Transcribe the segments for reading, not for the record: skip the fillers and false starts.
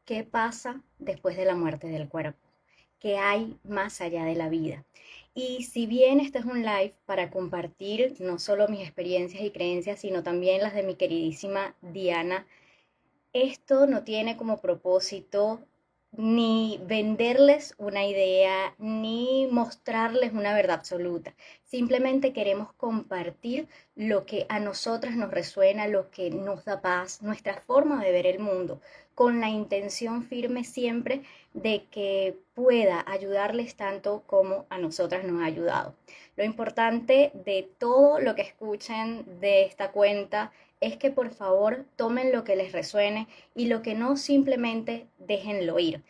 qué pasa después de la muerte del cuerpo, qué hay más allá de la vida. Y si bien este es un live para compartir no solo mis experiencias y creencias, sino también las de mi queridísima Diana, esto no tiene como propósito ni venderles una idea, ni mostrarles una verdad absoluta. Simplemente queremos compartir lo que a nosotras nos resuena, lo que nos da paz, nuestra forma de ver el mundo, con la intención firme siempre de que pueda ayudarles tanto como a nosotras nos ha ayudado. Lo importante de todo lo que escuchen de esta cuenta es que por favor tomen lo que les resuene y lo que no simplemente déjenlo ir.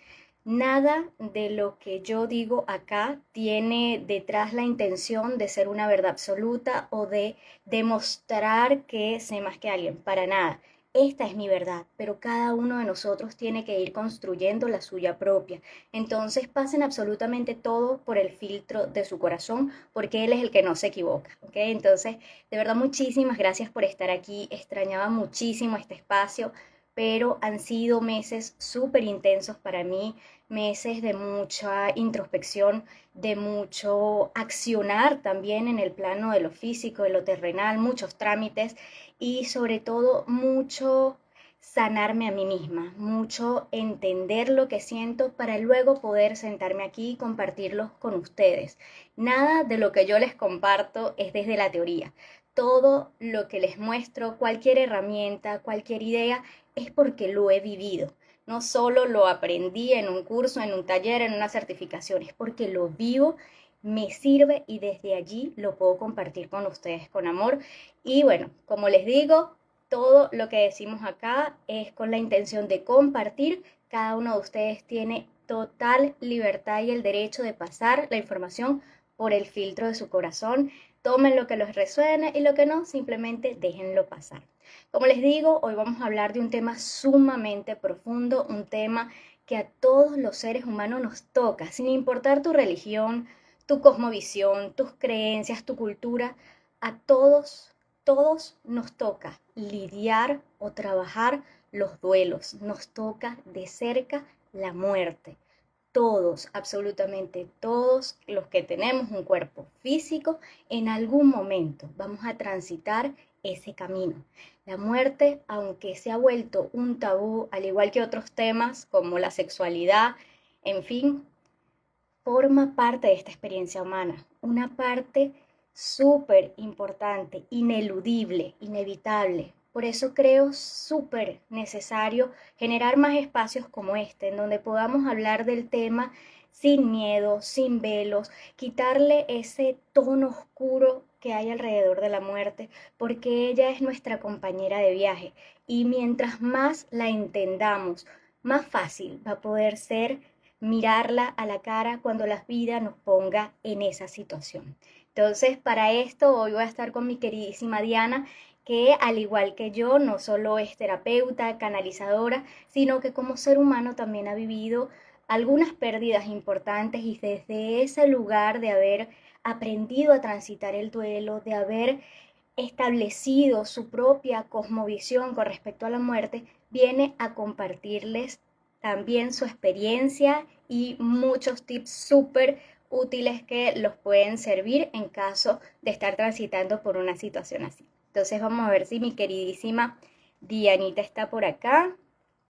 Nada de lo que yo digo acá tiene detrás la intención de ser una verdad absoluta o de demostrar que sé más que alguien, para nada. Esta es mi verdad, pero cada uno de nosotros tiene que ir construyendo la suya propia. Entonces pasen absolutamente todo por el filtro de su corazón, porque él es el que no se equivoca, ¿ok? Entonces, de verdad, muchísimas gracias por estar aquí. Extrañaba muchísimo este espacio, pero han sido meses súper intensos para mí, meses de mucha introspección, de mucho accionar también en el plano de lo físico, de lo terrenal, muchos trámites y sobre todo mucho sanarme a mí misma, mucho entender lo que siento para luego poder sentarme aquí y compartirlo con ustedes. Nada de lo que yo les comparto es desde la teoría. Todo lo que les muestro, cualquier herramienta, cualquier idea, es porque lo he vivido. No solo lo aprendí en un curso, en un taller, en una certificación, es porque lo vivo, me sirve y desde allí lo puedo compartir con ustedes con amor. Y bueno, como les digo, todo lo que decimos acá es con la intención de compartir. Cada uno de ustedes tiene total libertad y el derecho de pasar la información por el filtro de su corazón. Tomen lo que les resuene y lo que no, simplemente déjenlo pasar. Como les digo, hoy vamos a hablar de un tema sumamente profundo, un tema que a todos los seres humanos nos toca, sin importar tu religión, tu cosmovisión, tus creencias, tu cultura, a todos nos toca lidiar o trabajar los duelos, nos toca de cerca la muerte. Todos, absolutamente todos los que tenemos un cuerpo físico, en algún momento vamos a transitar ese camino. La muerte, aunque se ha vuelto un tabú, al igual que otros temas como la sexualidad, en fin, forma parte de esta experiencia humana, una parte súper importante, ineludible, inevitable. Por eso creo súper necesario generar más espacios como este, en donde podamos hablar del tema sin miedo, sin velos, quitarle ese tono oscuro que hay alrededor de la muerte, porque ella es nuestra compañera de viaje y mientras más la entendamos, más fácil va a poder ser mirarla a la cara cuando la vida nos ponga en esa situación. Entonces, para esto, hoy voy a estar con mi queridísima Diana, que al igual que yo, no solo es terapeuta, canalizadora, sino que como ser humano también ha vivido algunas pérdidas importantes y desde ese lugar de haber aprendido a transitar el duelo, de haber establecido su propia cosmovisión con respecto a la muerte, viene a compartirles también su experiencia y muchos tips súper útiles que los pueden servir en caso de estar transitando por una situación así. Entonces vamos a ver si mi queridísima Dianita está por acá.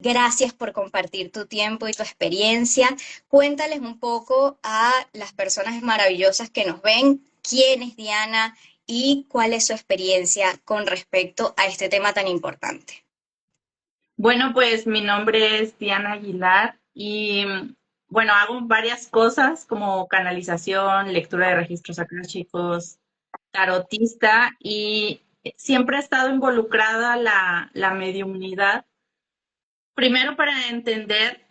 Gracias por compartir tu tiempo y tu experiencia. Cuéntales un poco a las personas maravillosas que nos ven quién es Diana y cuál es su experiencia con respecto a este tema tan importante. Bueno, pues mi nombre es Diana Aguilar y bueno, hago varias cosas como canalización, lectura de registros akáshicos, tarotista y siempre he estado involucrada la mediumnidad, primero para entender,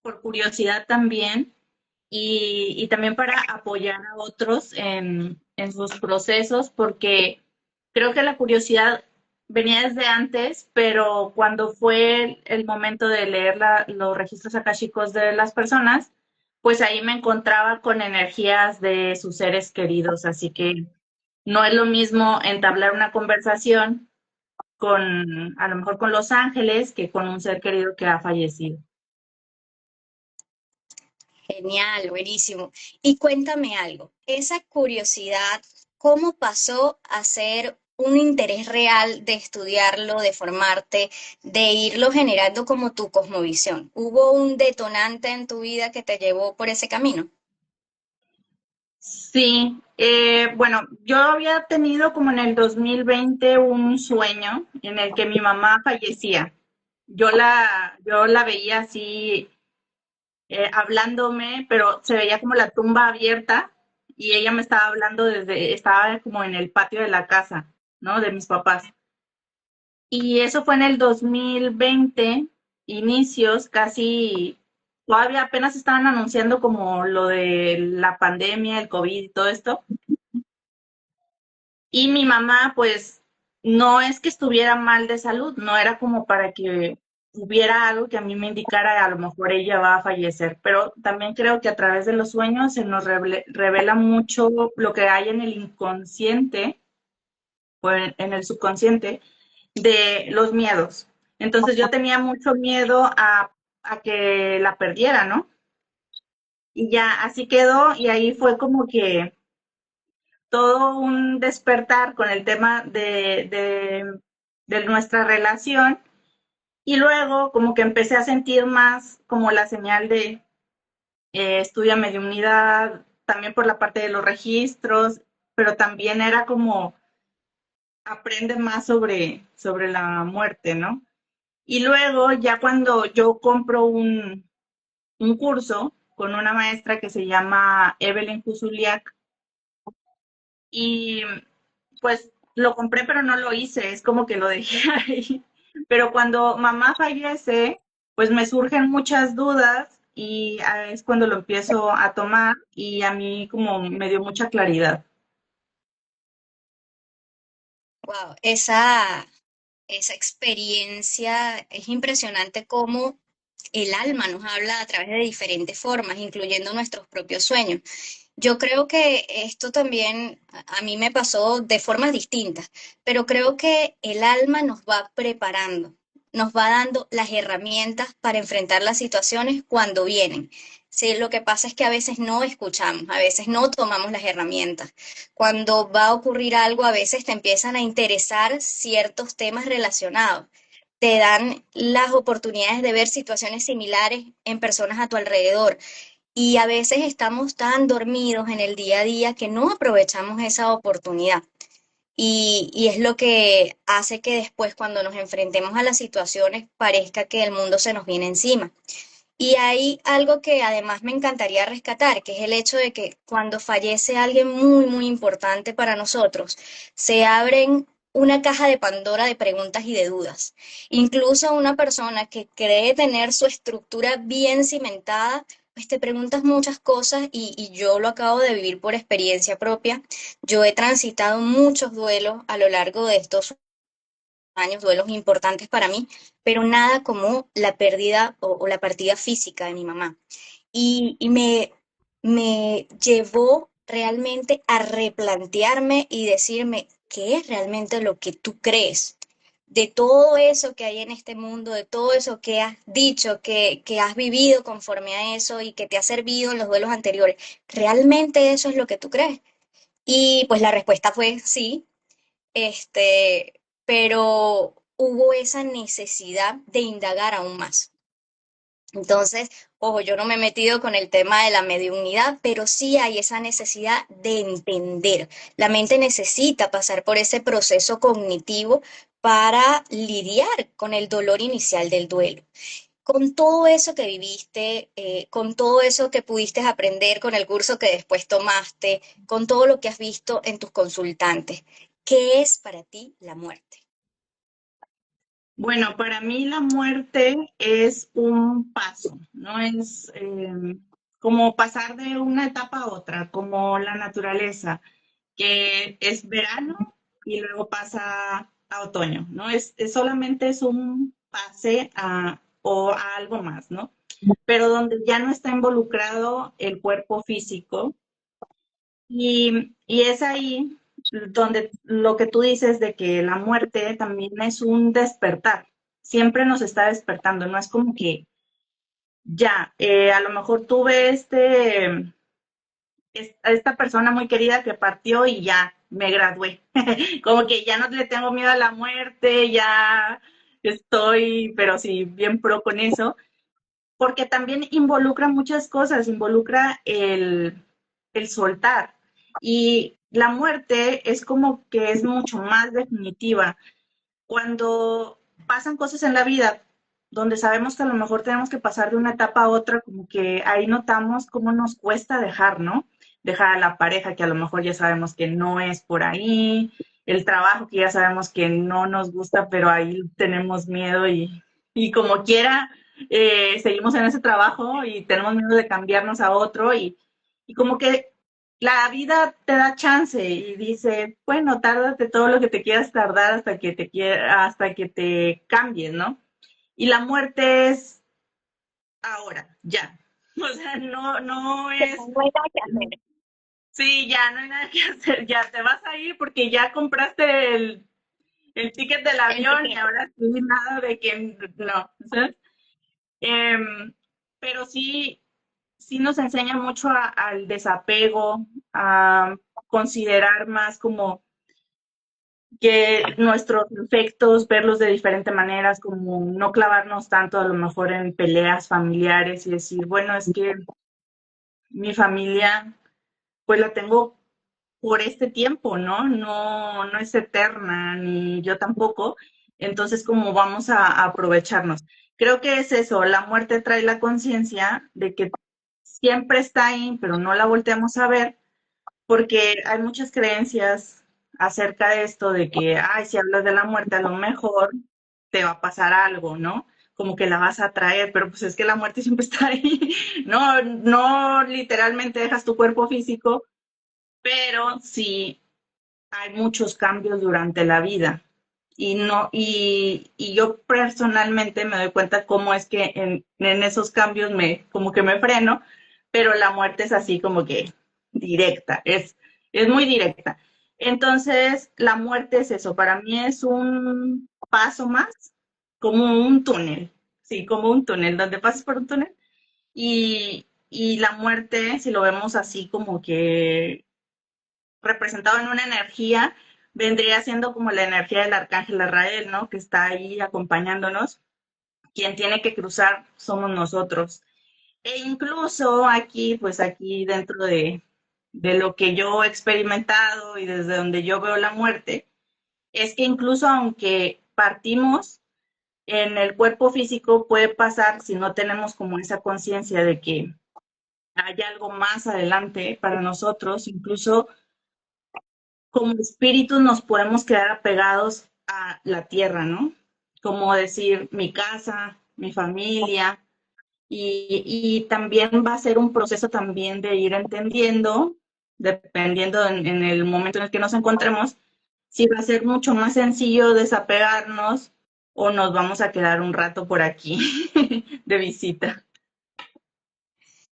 por curiosidad también, y también para apoyar a otros en sus procesos, porque creo que la curiosidad venía desde antes, pero cuando fue el momento de leer los registros akáshicos de las personas, pues ahí me encontraba con energías de sus seres queridos, así que no es lo mismo entablar una conversación con, a lo mejor con los ángeles, que con un ser querido que ha fallecido. Genial, buenísimo. Y cuéntame algo, esa curiosidad, ¿cómo pasó a ser un interés real de estudiarlo, de formarte, de irlo generando como tu cosmovisión? ¿Hubo un detonante en tu vida que te llevó por ese camino? Sí, bueno, yo había tenido como en el 2020 un sueño en el que mi mamá fallecía. Yo la veía así hablándome, pero se veía como la tumba abierta y ella me estaba hablando estaba como en el patio de la casa, ¿no? De mis papás. Y eso fue en el 2020, inicios, casi, todavía apenas estaban anunciando como lo de la pandemia, el COVID y todo esto. Y mi mamá, pues, no es que estuviera mal de salud, no era como para que hubiera algo que a mí me indicara a lo mejor ella va a fallecer, pero también creo que a través de los sueños se nos revela mucho lo que hay en el inconsciente o en el subconsciente de los miedos. Entonces yo tenía mucho miedo a que la perdiera, ¿no? Y ya así quedó y ahí fue como que todo un despertar con el tema de nuestra relación y luego como que empecé a sentir más como la señal de estudia mediunidad, también por la parte de los registros, pero también era como aprende más sobre la muerte, ¿no? Y luego ya cuando yo compro un curso con una maestra que se llama Evelyn Kuzuliak y pues lo compré pero no lo hice, es como que lo dejé ahí. Pero cuando mamá fallece, pues me surgen muchas dudas y es cuando lo empiezo a tomar y a mí como me dio mucha claridad. Wow, esa experiencia es impresionante cómo el alma nos habla a través de diferentes formas, incluyendo nuestros propios sueños. Yo creo que esto también a mí me pasó de formas distintas, pero creo que el alma nos va preparando, nos va dando las herramientas para enfrentar las situaciones cuando vienen. Sí, lo que pasa es que a veces no escuchamos, a veces no tomamos las herramientas. Cuando va a ocurrir algo, a veces te empiezan a interesar ciertos temas relacionados. Te dan las oportunidades de ver situaciones similares en personas a tu alrededor. Y a veces estamos tan dormidos en el día a día que no aprovechamos esa oportunidad. Y es lo que hace que después, cuando nos enfrentemos a las situaciones, parezca que el mundo se nos viene encima. Y hay algo que además me encantaría rescatar, que es el hecho de que cuando fallece alguien muy, muy importante para nosotros, se abren una caja de Pandora de preguntas y de dudas. Incluso una persona que cree tener su estructura bien cimentada, pues te preguntas muchas cosas y yo lo acabo de vivir por experiencia propia. Yo he transitado muchos duelos a lo largo de estos años, duelos importantes para mí, pero nada como la pérdida o la partida física de mi mamá. Me llevó realmente a replantearme y decirme qué es realmente lo que tú crees. De todo eso que hay en este mundo, de todo eso que has dicho, que has vivido conforme a eso y que te ha servido en los duelos anteriores, ¿realmente eso es lo que tú crees? Y pues la respuesta fue sí, pero hubo esa necesidad de indagar aún más. Entonces, ojo, yo no me he metido con el tema de la mediunidad, pero sí hay esa necesidad de entender. La mente necesita pasar por ese proceso cognitivo para lidiar con el dolor inicial del duelo. Con todo eso que viviste, con todo eso que pudiste aprender con el curso que después tomaste, con todo lo que has visto en tus consultantes, ¿qué es para ti la muerte? Bueno, para mí la muerte es un paso, no es como pasar de una etapa a otra, como la naturaleza, que es verano y luego pasa a otoño, ¿no? Solamente es un pase o a algo más, ¿no? Pero donde ya no está involucrado el cuerpo físico y es ahí donde lo que tú dices de que la muerte también es un despertar, siempre nos está despertando, no es como que ya, a lo mejor tuve esta persona muy querida que partió y ya me gradué. Como que ya no le tengo miedo a la muerte, ya estoy, pero sí, bien pro con eso, porque también involucra muchas cosas, involucra el soltar. Y la muerte es como que es mucho más definitiva. Cuando pasan cosas en la vida donde sabemos que a lo mejor tenemos que pasar de una etapa a otra, como que ahí notamos cómo nos cuesta dejar, ¿no? Dejar a la pareja que a lo mejor ya sabemos que no es por ahí, el trabajo que ya sabemos que no nos gusta, pero ahí tenemos miedo y como quiera, seguimos en ese trabajo y tenemos miedo de cambiarnos a otro y como que la vida te da chance y dice, bueno, tárdate todo lo que te quieras tardar hasta que te cambies, ¿no? Y la muerte es ahora, ya. O sea, no es, No hay nada que hacer. sí, ya no hay nada que hacer, ya te vas a ir porque ya compraste el ticket del El avión y tiquete. ahora sí, nada de que no, ¿sabes? Em, pero sí, sí nos enseña mucho al desapego, a considerar más como que nuestros efectos, verlos de diferentes maneras, como no clavarnos tanto a lo mejor en peleas familiares y decir, bueno, es que mi familia, pues la tengo por este tiempo, ¿no? No es eterna, ni yo tampoco. Entonces, ¿cómo vamos a aprovecharnos? Creo que es eso, la muerte trae la conciencia de que siempre está ahí, pero no la volteamos a ver porque hay muchas creencias acerca de esto, de que, ay, si hablas de la muerte, a lo mejor te va a pasar algo, ¿no? Como que la vas a traer, pero pues es que la muerte siempre está ahí. No, no literalmente dejas tu cuerpo físico, pero sí hay muchos cambios durante la vida. Y no, y yo personalmente me doy cuenta cómo es que en esos cambios como que me freno, pero la muerte es así como que directa, es muy directa. Entonces, la muerte es eso, para mí es un paso más, como un túnel, sí, como un túnel, donde pasas por un túnel y la muerte, si lo vemos así como que representado en una energía, vendría siendo como la energía del arcángel Arrael, ¿no? Que está ahí acompañándonos. Quien tiene que cruzar somos nosotros. E incluso aquí, pues aquí dentro de lo que yo he experimentado y desde donde yo veo la muerte, es que incluso aunque partimos en el cuerpo físico, puede pasar si no tenemos como esa conciencia de que hay algo más adelante para nosotros, incluso como espíritus nos podemos quedar apegados a la tierra, ¿no? Como decir mi casa, mi familia, y también va a ser un proceso también de ir entendiendo, dependiendo en el momento en el que nos encontremos, si va a ser mucho más sencillo desapegarnos o nos vamos a quedar un rato por aquí de visita.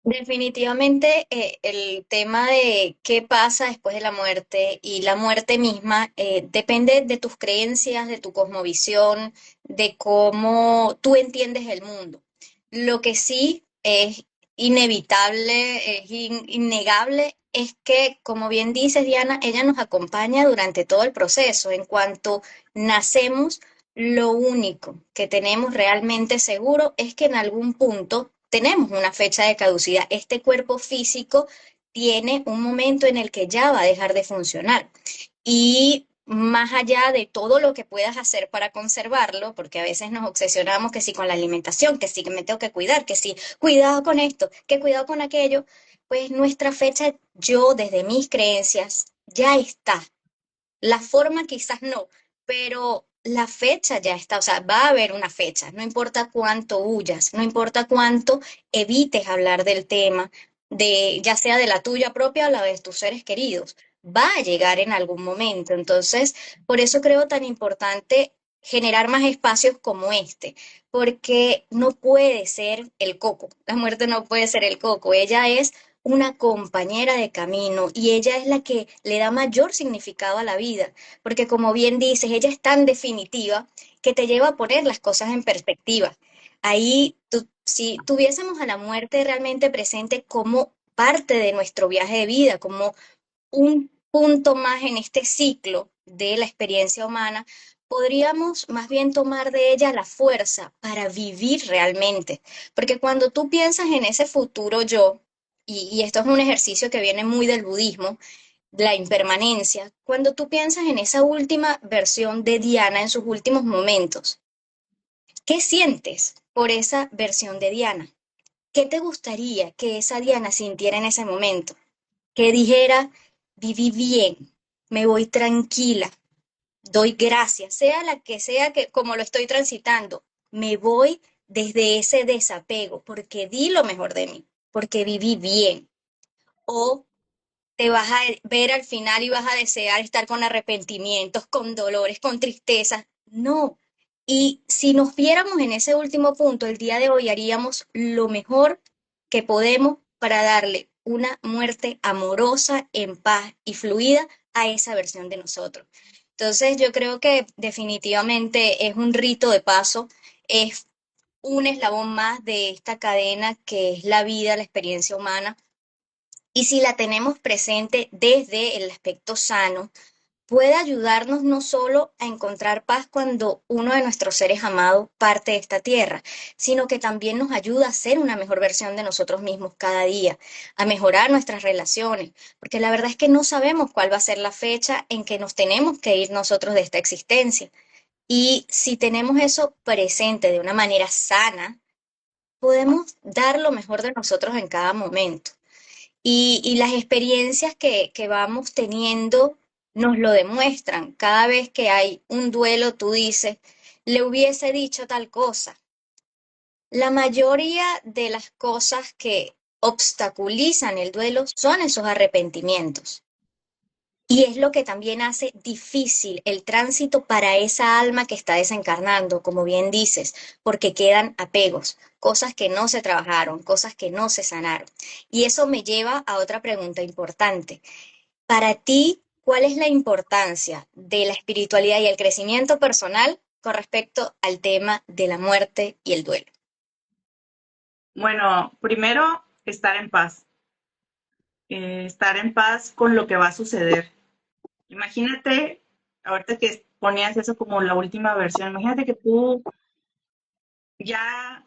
Definitivamente el tema de qué pasa después de la muerte y la muerte misma depende de tus creencias, de tu cosmovisión, de cómo tú entiendes el mundo. Lo que sí es inevitable, es innegable, es que, como bien dices, Diana, ella nos acompaña durante todo el proceso. En cuanto nacemos, lo único que tenemos realmente seguro es que en algún punto tenemos una fecha de caducidad. Este cuerpo físico tiene un momento en el que ya va a dejar de funcionar. Y más allá de todo lo que puedas hacer para conservarlo, porque a veces nos obsesionamos que sí con la alimentación, que sí que me tengo que cuidar, que sí, cuidado con esto, que cuidado con aquello, pues nuestra fecha, yo desde mis creencias, ya está. La forma quizás no, pero la fecha ya está, o sea, va a haber una fecha, no importa cuánto huyas, no importa cuánto evites hablar del tema, de ya sea de la tuya propia o la de tus seres queridos, va a llegar en algún momento. Entonces, por eso creo tan importante generar más espacios como este, porque no puede ser el coco, la muerte no puede ser el coco, ella es una compañera de camino y ella es la que le da mayor significado a la vida, porque como bien dices, ella es tan definitiva que te lleva a poner las cosas en perspectiva. Ahí, si tuviésemos a la muerte realmente presente como parte de nuestro viaje de vida, como un punto más en este ciclo de la experiencia humana, podríamos más bien tomar de ella la fuerza para vivir realmente. Porque cuando tú piensas en ese futuro yo, y esto es un ejercicio que viene muy del budismo, la impermanencia, cuando tú piensas en esa última versión de Diana en sus últimos momentos, ¿qué sientes por esa versión de Diana? ¿Qué te gustaría que esa Diana sintiera en ese momento? Que dijera, viví bien, me voy tranquila, doy gracias, sea la que sea que como lo estoy transitando, me voy desde ese desapego, porque di lo mejor de mí, porque viví bien. O te vas a ver al final y vas a desear estar con arrepentimientos, con dolores, con tristezas. No. Y si nos viéramos en ese último punto, el día de hoy haríamos lo mejor que podemos para darle una muerte amorosa, en paz y fluida a esa versión de nosotros. Entonces, yo creo que definitivamente es un rito de paso, es un eslabón más de esta cadena que es la vida, la experiencia humana, y si la tenemos presente desde el aspecto sano, puede ayudarnos no solo a encontrar paz cuando uno de nuestros seres amados parte de esta tierra, sino que también nos ayuda a ser una mejor versión de nosotros mismos cada día, a mejorar nuestras relaciones, porque la verdad es que no sabemos cuál va a ser la fecha en que nos tenemos que ir nosotros de esta existencia. Y si tenemos eso presente de una manera sana, podemos dar lo mejor de nosotros en cada momento. Y las experiencias que vamos teniendo nos lo demuestran. Cada vez que hay un duelo, tú dices, le hubiese dicho tal cosa. La mayoría de las cosas que obstaculizan el duelo son esos arrepentimientos. Y es lo que también hace difícil el tránsito para esa alma que está desencarnando, como bien dices, porque quedan apegos, cosas que no se trabajaron, cosas que no se sanaron. Y eso me lleva a otra pregunta importante. Para ti, ¿cuál es la importancia de la espiritualidad y el crecimiento personal con respecto al tema de la muerte y el duelo? Bueno, primero, estar en paz con lo que va a suceder. Imagínate, ahorita que ponías eso como la última versión, imagínate que tú ya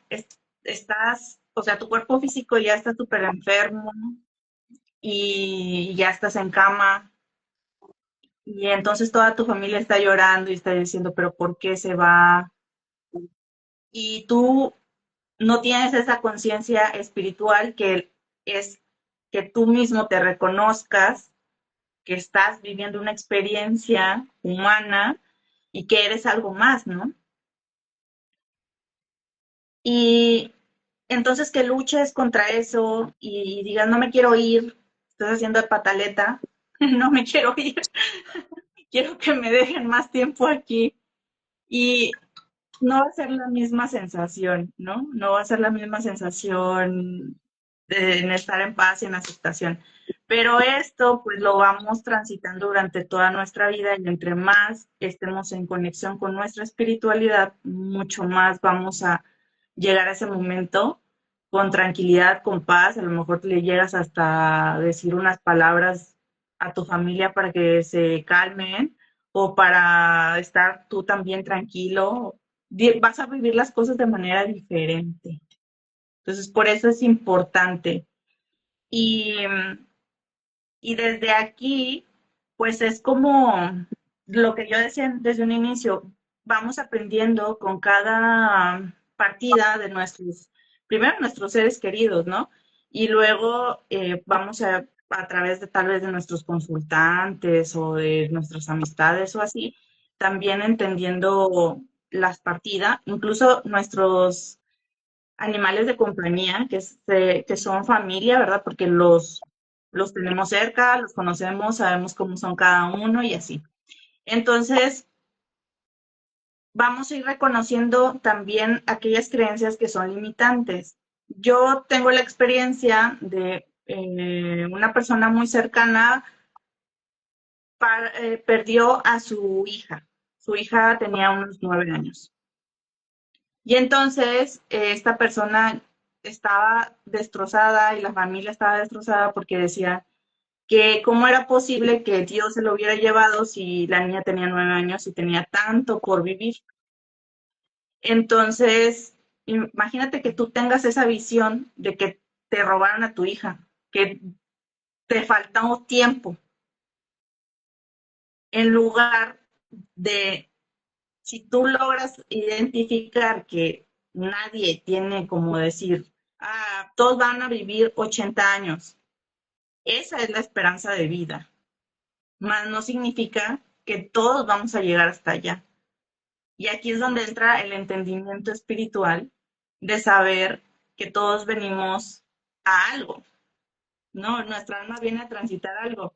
estás, o sea, tu cuerpo físico ya está súper enfermo y ya estás en cama y entonces toda tu familia está llorando y está diciendo, pero ¿por qué se va? Y tú no tienes esa conciencia espiritual que es que tú mismo te reconozcas que estás viviendo una experiencia humana y que eres algo más, ¿no? Y entonces que luches contra eso y digas, no me quiero ir, estás haciendo de pataleta, no me quiero ir, quiero que me dejen más tiempo aquí. Y no va a ser la misma sensación, ¿no? No va a ser la misma sensación en estar en paz y en aceptación. Pero esto, pues lo vamos transitando durante toda nuestra vida y entre más estemos en conexión con nuestra espiritualidad, mucho más vamos a llegar a ese momento con tranquilidad, con paz. A lo mejor le llegas hasta decir unas palabras a tu familia para que se calmen o para estar tú también tranquilo. Vas a vivir las cosas de manera diferente. Entonces, por eso es importante. Y, y desde aquí, pues es como lo que yo decía desde un inicio, vamos aprendiendo con cada partida de nuestros, primero nuestros seres queridos, ¿no? Y luego vamos a través de tal vez de nuestros consultantes o de nuestras amistades o así, también entendiendo las partidas, incluso nuestros animales de compañía, que son familia, ¿verdad? Porque los tenemos cerca, los conocemos, sabemos cómo son cada uno y así. Entonces, vamos a ir reconociendo también aquellas creencias que son limitantes. Yo tengo la experiencia de una persona muy cercana perdió a su hija. Su hija tenía unos 9 años. Y entonces esta persona estaba destrozada y la familia estaba destrozada porque decía que cómo era posible que Dios se lo hubiera llevado si la niña tenía 9 años y tenía tanto por vivir. Entonces, imagínate que tú tengas esa visión de que te robaron a tu hija, que te faltó tiempo, en lugar de, si tú logras identificar que nadie tiene como decir, ah, todos van a vivir 80 años, esa es la esperanza de vida, más no significa que todos vamos a llegar hasta allá. Y aquí es donde entra el entendimiento espiritual de saber que todos venimos a algo, ¿no? Nuestra alma viene a transitar algo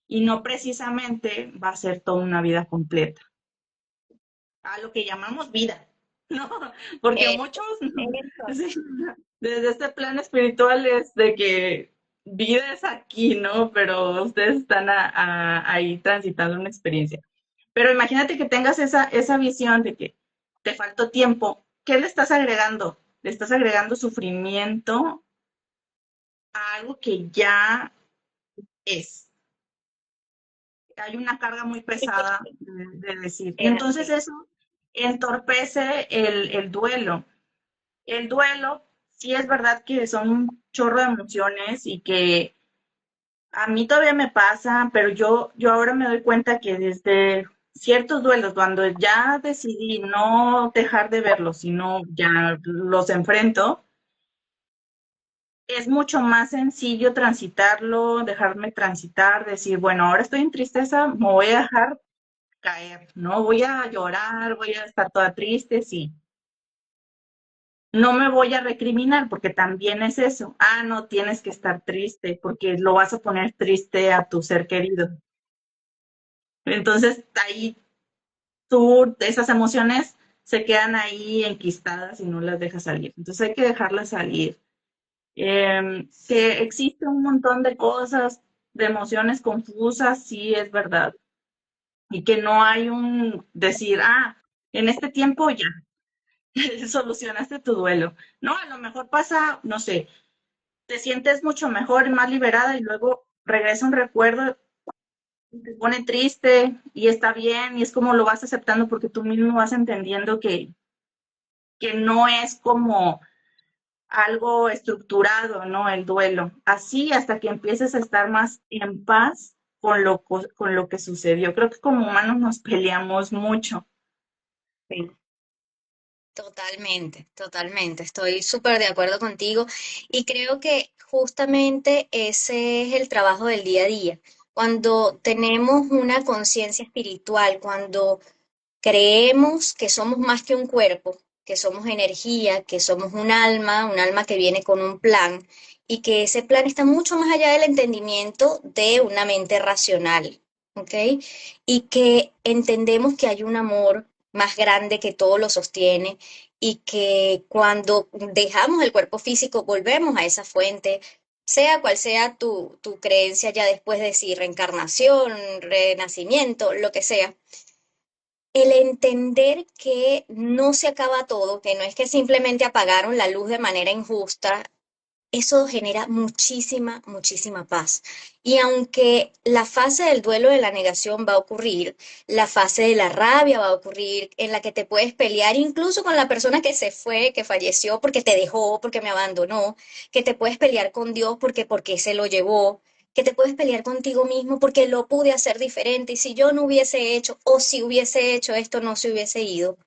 y no precisamente va a ser toda una vida completa, a lo que llamamos vida, ¿no? Porque Eso, muchos, eso. sí, desde este plan espiritual es de que vida es aquí, ¿no? Pero ustedes están ahí transitando una experiencia. Pero imagínate que tengas esa visión de que te faltó tiempo. ¿Qué le estás agregando? Le estás agregando sufrimiento a algo que ya es. Hay una carga muy pesada de decir. Y Es entonces así. eso entorpece el duelo. El duelo, sí es verdad que son un chorro de emociones y que a mí todavía me pasa, pero yo ahora me doy cuenta que desde ciertos duelos, cuando ya decidí no dejar de verlos, sino ya los enfrento, es mucho más sencillo transitarlo, dejarme transitar, decir, bueno, ahora estoy en tristeza, me voy a dejar caer, ¿no? Voy a llorar, voy a estar toda triste, sí. No me voy a recriminar porque también es eso. Ah, no tienes que estar triste porque lo vas a poner triste a tu ser querido. Entonces ahí esas emociones se quedan ahí enquistadas y no las dejas salir. Entonces hay que dejarlas salir. Que existe un montón de cosas, de emociones confusas, sí es verdad. Y que no hay un decir, ah, en este tiempo ya solucionaste tu duelo. No, a lo mejor pasa, no sé, te sientes mucho mejor y más liberada y luego regresa un recuerdo y te pone triste y está bien y es como lo vas aceptando porque tú mismo vas entendiendo que no es como algo estructurado, ¿no? El duelo. Así hasta que empieces a estar más en paz con lo que sucedió. Creo que como humanos nos peleamos mucho. Sí. Totalmente, totalmente. Estoy súper de acuerdo contigo y creo que justamente ese es el trabajo del día a día. Cuando tenemos una conciencia espiritual, cuando creemos que somos más que un cuerpo, que somos energía, que somos un alma que viene con un plan y que ese plan está mucho más allá del entendimiento de una mente racional, ¿ok? Y que entendemos que hay un amor más grande que todo lo sostiene y que cuando dejamos el cuerpo físico volvemos a esa fuente, sea cual sea tu creencia ya después de si reencarnación, renacimiento, lo que sea, el entender que no se acaba todo, que no es que simplemente apagaron la luz de manera injusta, eso genera muchísima, muchísima paz. Y aunque la fase del duelo de la negación va a ocurrir, la fase de la rabia va a ocurrir, en la que te puedes pelear incluso con la persona que se fue, que falleció porque te dejó, porque me abandonó, que te puedes pelear con Dios porque se lo llevó, que te puedes pelear contigo mismo porque lo pude hacer diferente y si yo no hubiese hecho o si hubiese hecho esto no se hubiese ido.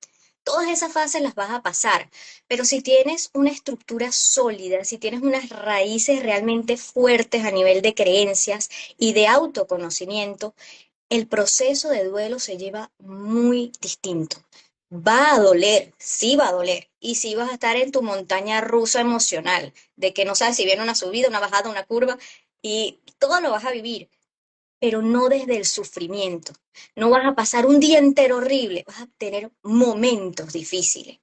Todas esas fases las vas a pasar, pero si tienes una estructura sólida, si tienes unas raíces realmente fuertes a nivel de creencias y de autoconocimiento, el proceso de duelo se lleva muy distinto. Va a doler, sí va a doler, y sí vas a estar en tu montaña rusa emocional, de que no sabes si viene una subida, una bajada, una curva, y todo lo vas a vivir, pero no desde el sufrimiento. No vas a pasar un día entero horrible, vas a tener momentos difíciles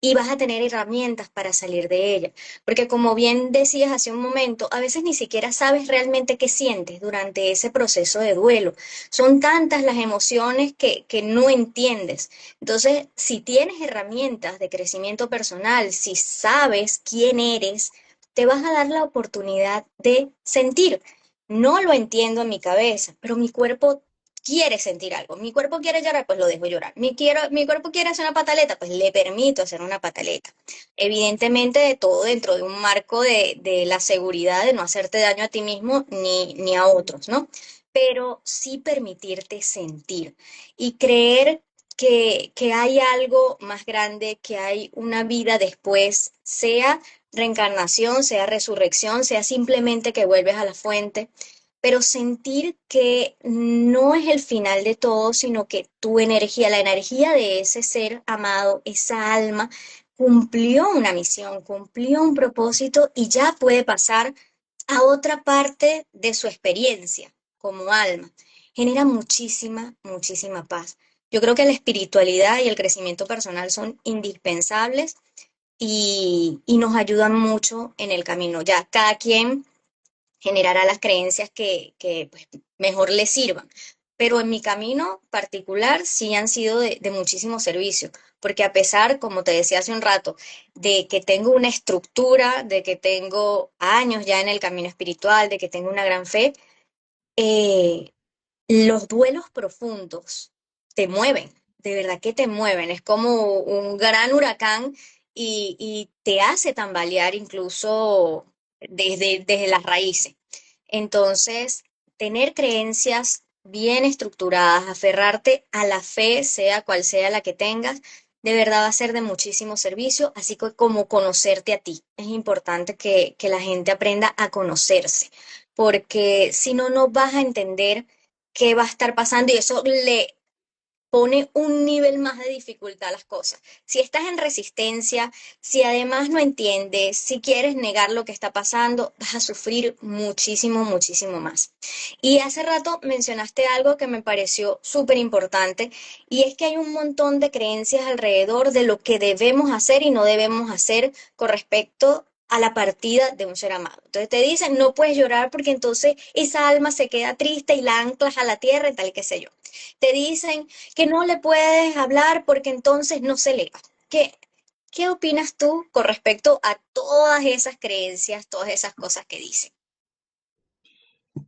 y vas a tener herramientas para salir de ella. Porque como bien decías hace un momento, a veces ni siquiera sabes realmente qué sientes durante ese proceso de duelo. Son tantas las emociones que no entiendes. Entonces, si tienes herramientas de crecimiento personal, si sabes quién eres, te vas a dar la oportunidad de sentir. No lo entiendo en mi cabeza, pero mi cuerpo quiere sentir algo. Mi cuerpo quiere llorar, pues lo dejo llorar. Mi cuerpo quiere hacer una pataleta, pues le permito hacer una pataleta. Evidentemente, de todo dentro de un marco de la seguridad de no hacerte daño a ti mismo ni a otros, ¿no? Pero sí permitirte sentir y creer que hay algo más grande, que hay una vida después, sea reencarnación, sea resurrección, sea simplemente que vuelves a la fuente, pero sentir que no es el final de todo, sino que tu energía, la energía de ese ser amado, esa alma, cumplió una misión, cumplió un propósito y ya puede pasar a otra parte de su experiencia como alma. Genera muchísima, muchísima paz. Yo creo que la espiritualidad y el crecimiento personal son indispensables y nos ayudan mucho en el camino. Ya cada quien generará las creencias que pues, mejor le sirvan. Pero en mi camino particular sí han sido de muchísimo servicio, porque a pesar, como te decía hace un rato, de que tengo una estructura, de que tengo años ya en el camino espiritual, de que tengo una gran fe, eh, los duelos profundos te mueven, de verdad que te mueven, es como un gran huracán y te hace tambalear incluso desde las raíces. Entonces, tener creencias bien estructuradas, aferrarte a la fe, sea cual sea la que tengas, de verdad va a ser de muchísimo servicio, así como conocerte a ti. Es importante que la gente aprenda a conocerse, porque si no, no vas a entender qué va a estar pasando y eso le pone un nivel más de dificultad a las cosas. Si estás en resistencia, si además no entiendes, si quieres negar lo que está pasando, vas a sufrir muchísimo, muchísimo más. Y hace rato mencionaste algo que me pareció súper importante y es que hay un montón de creencias alrededor de lo que debemos hacer y no debemos hacer con respecto a la partida de un ser amado. Entonces te dicen, no puedes llorar porque entonces esa alma se queda triste y la anclas a la tierra y tal, qué sé yo. Te dicen que no le puedes hablar porque entonces no se le va. ¿Qué, qué opinas tú con respecto a todas esas creencias, todas esas cosas que dicen?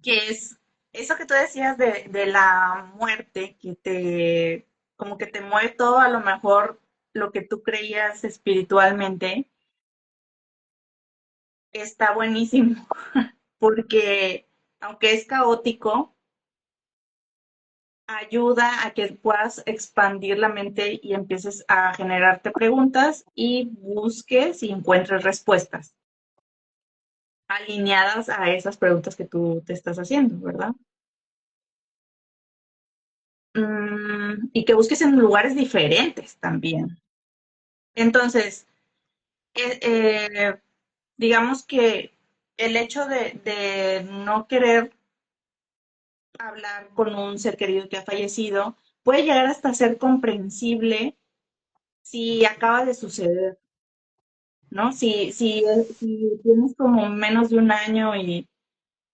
Que es eso que tú decías de la muerte, que te, como que te mueve todo a lo mejor lo que tú creías espiritualmente, está buenísimo, porque aunque es caótico, ayuda a que puedas expandir la mente y empieces a generarte preguntas y busques y encuentres respuestas alineadas a esas preguntas que tú te estás haciendo, ¿verdad? Y que busques en lugares diferentes también. Entonces, eh, eh, digamos que el hecho de no querer hablar con un ser querido que ha fallecido puede llegar hasta ser comprensible si acaba de suceder, ¿no? Si tienes como menos de un año y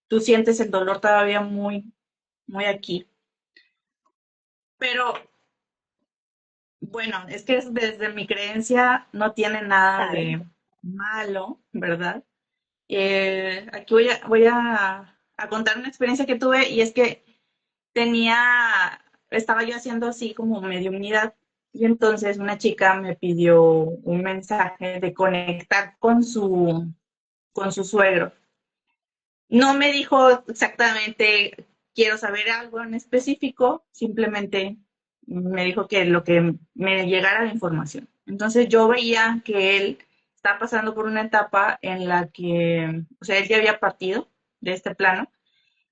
tú sientes el dolor todavía muy, muy aquí. Pero bueno, es que desde mi creencia no tiene nada Claro. de malo, ¿verdad? Aquí voy a contar una experiencia que tuve y es que estaba yo haciendo así como mediunidad y entonces una chica me pidió un mensaje de conectar con su suegro. No me dijo exactamente quiero saber algo en específico, simplemente me dijo que lo que me llegara la información. Entonces yo veía que él estaba pasando por una etapa en la que, o sea, él ya había partido de este plano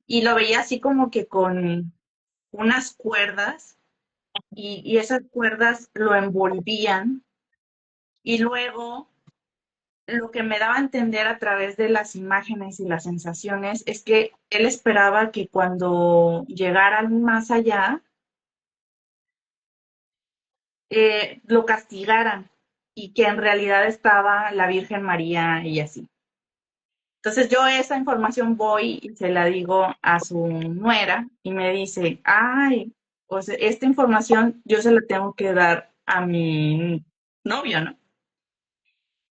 y lo veía así como que con unas cuerdas y esas cuerdas lo envolvían y luego lo que me daba a entender a través de las imágenes y las sensaciones es que él esperaba que cuando llegaran más allá, lo castigaran y que en realidad estaba la Virgen María y así. Entonces yo esa información voy y se la digo a su nuera y me dice, ay, o sea, esta información yo se la tengo que dar a mi novio, ¿no?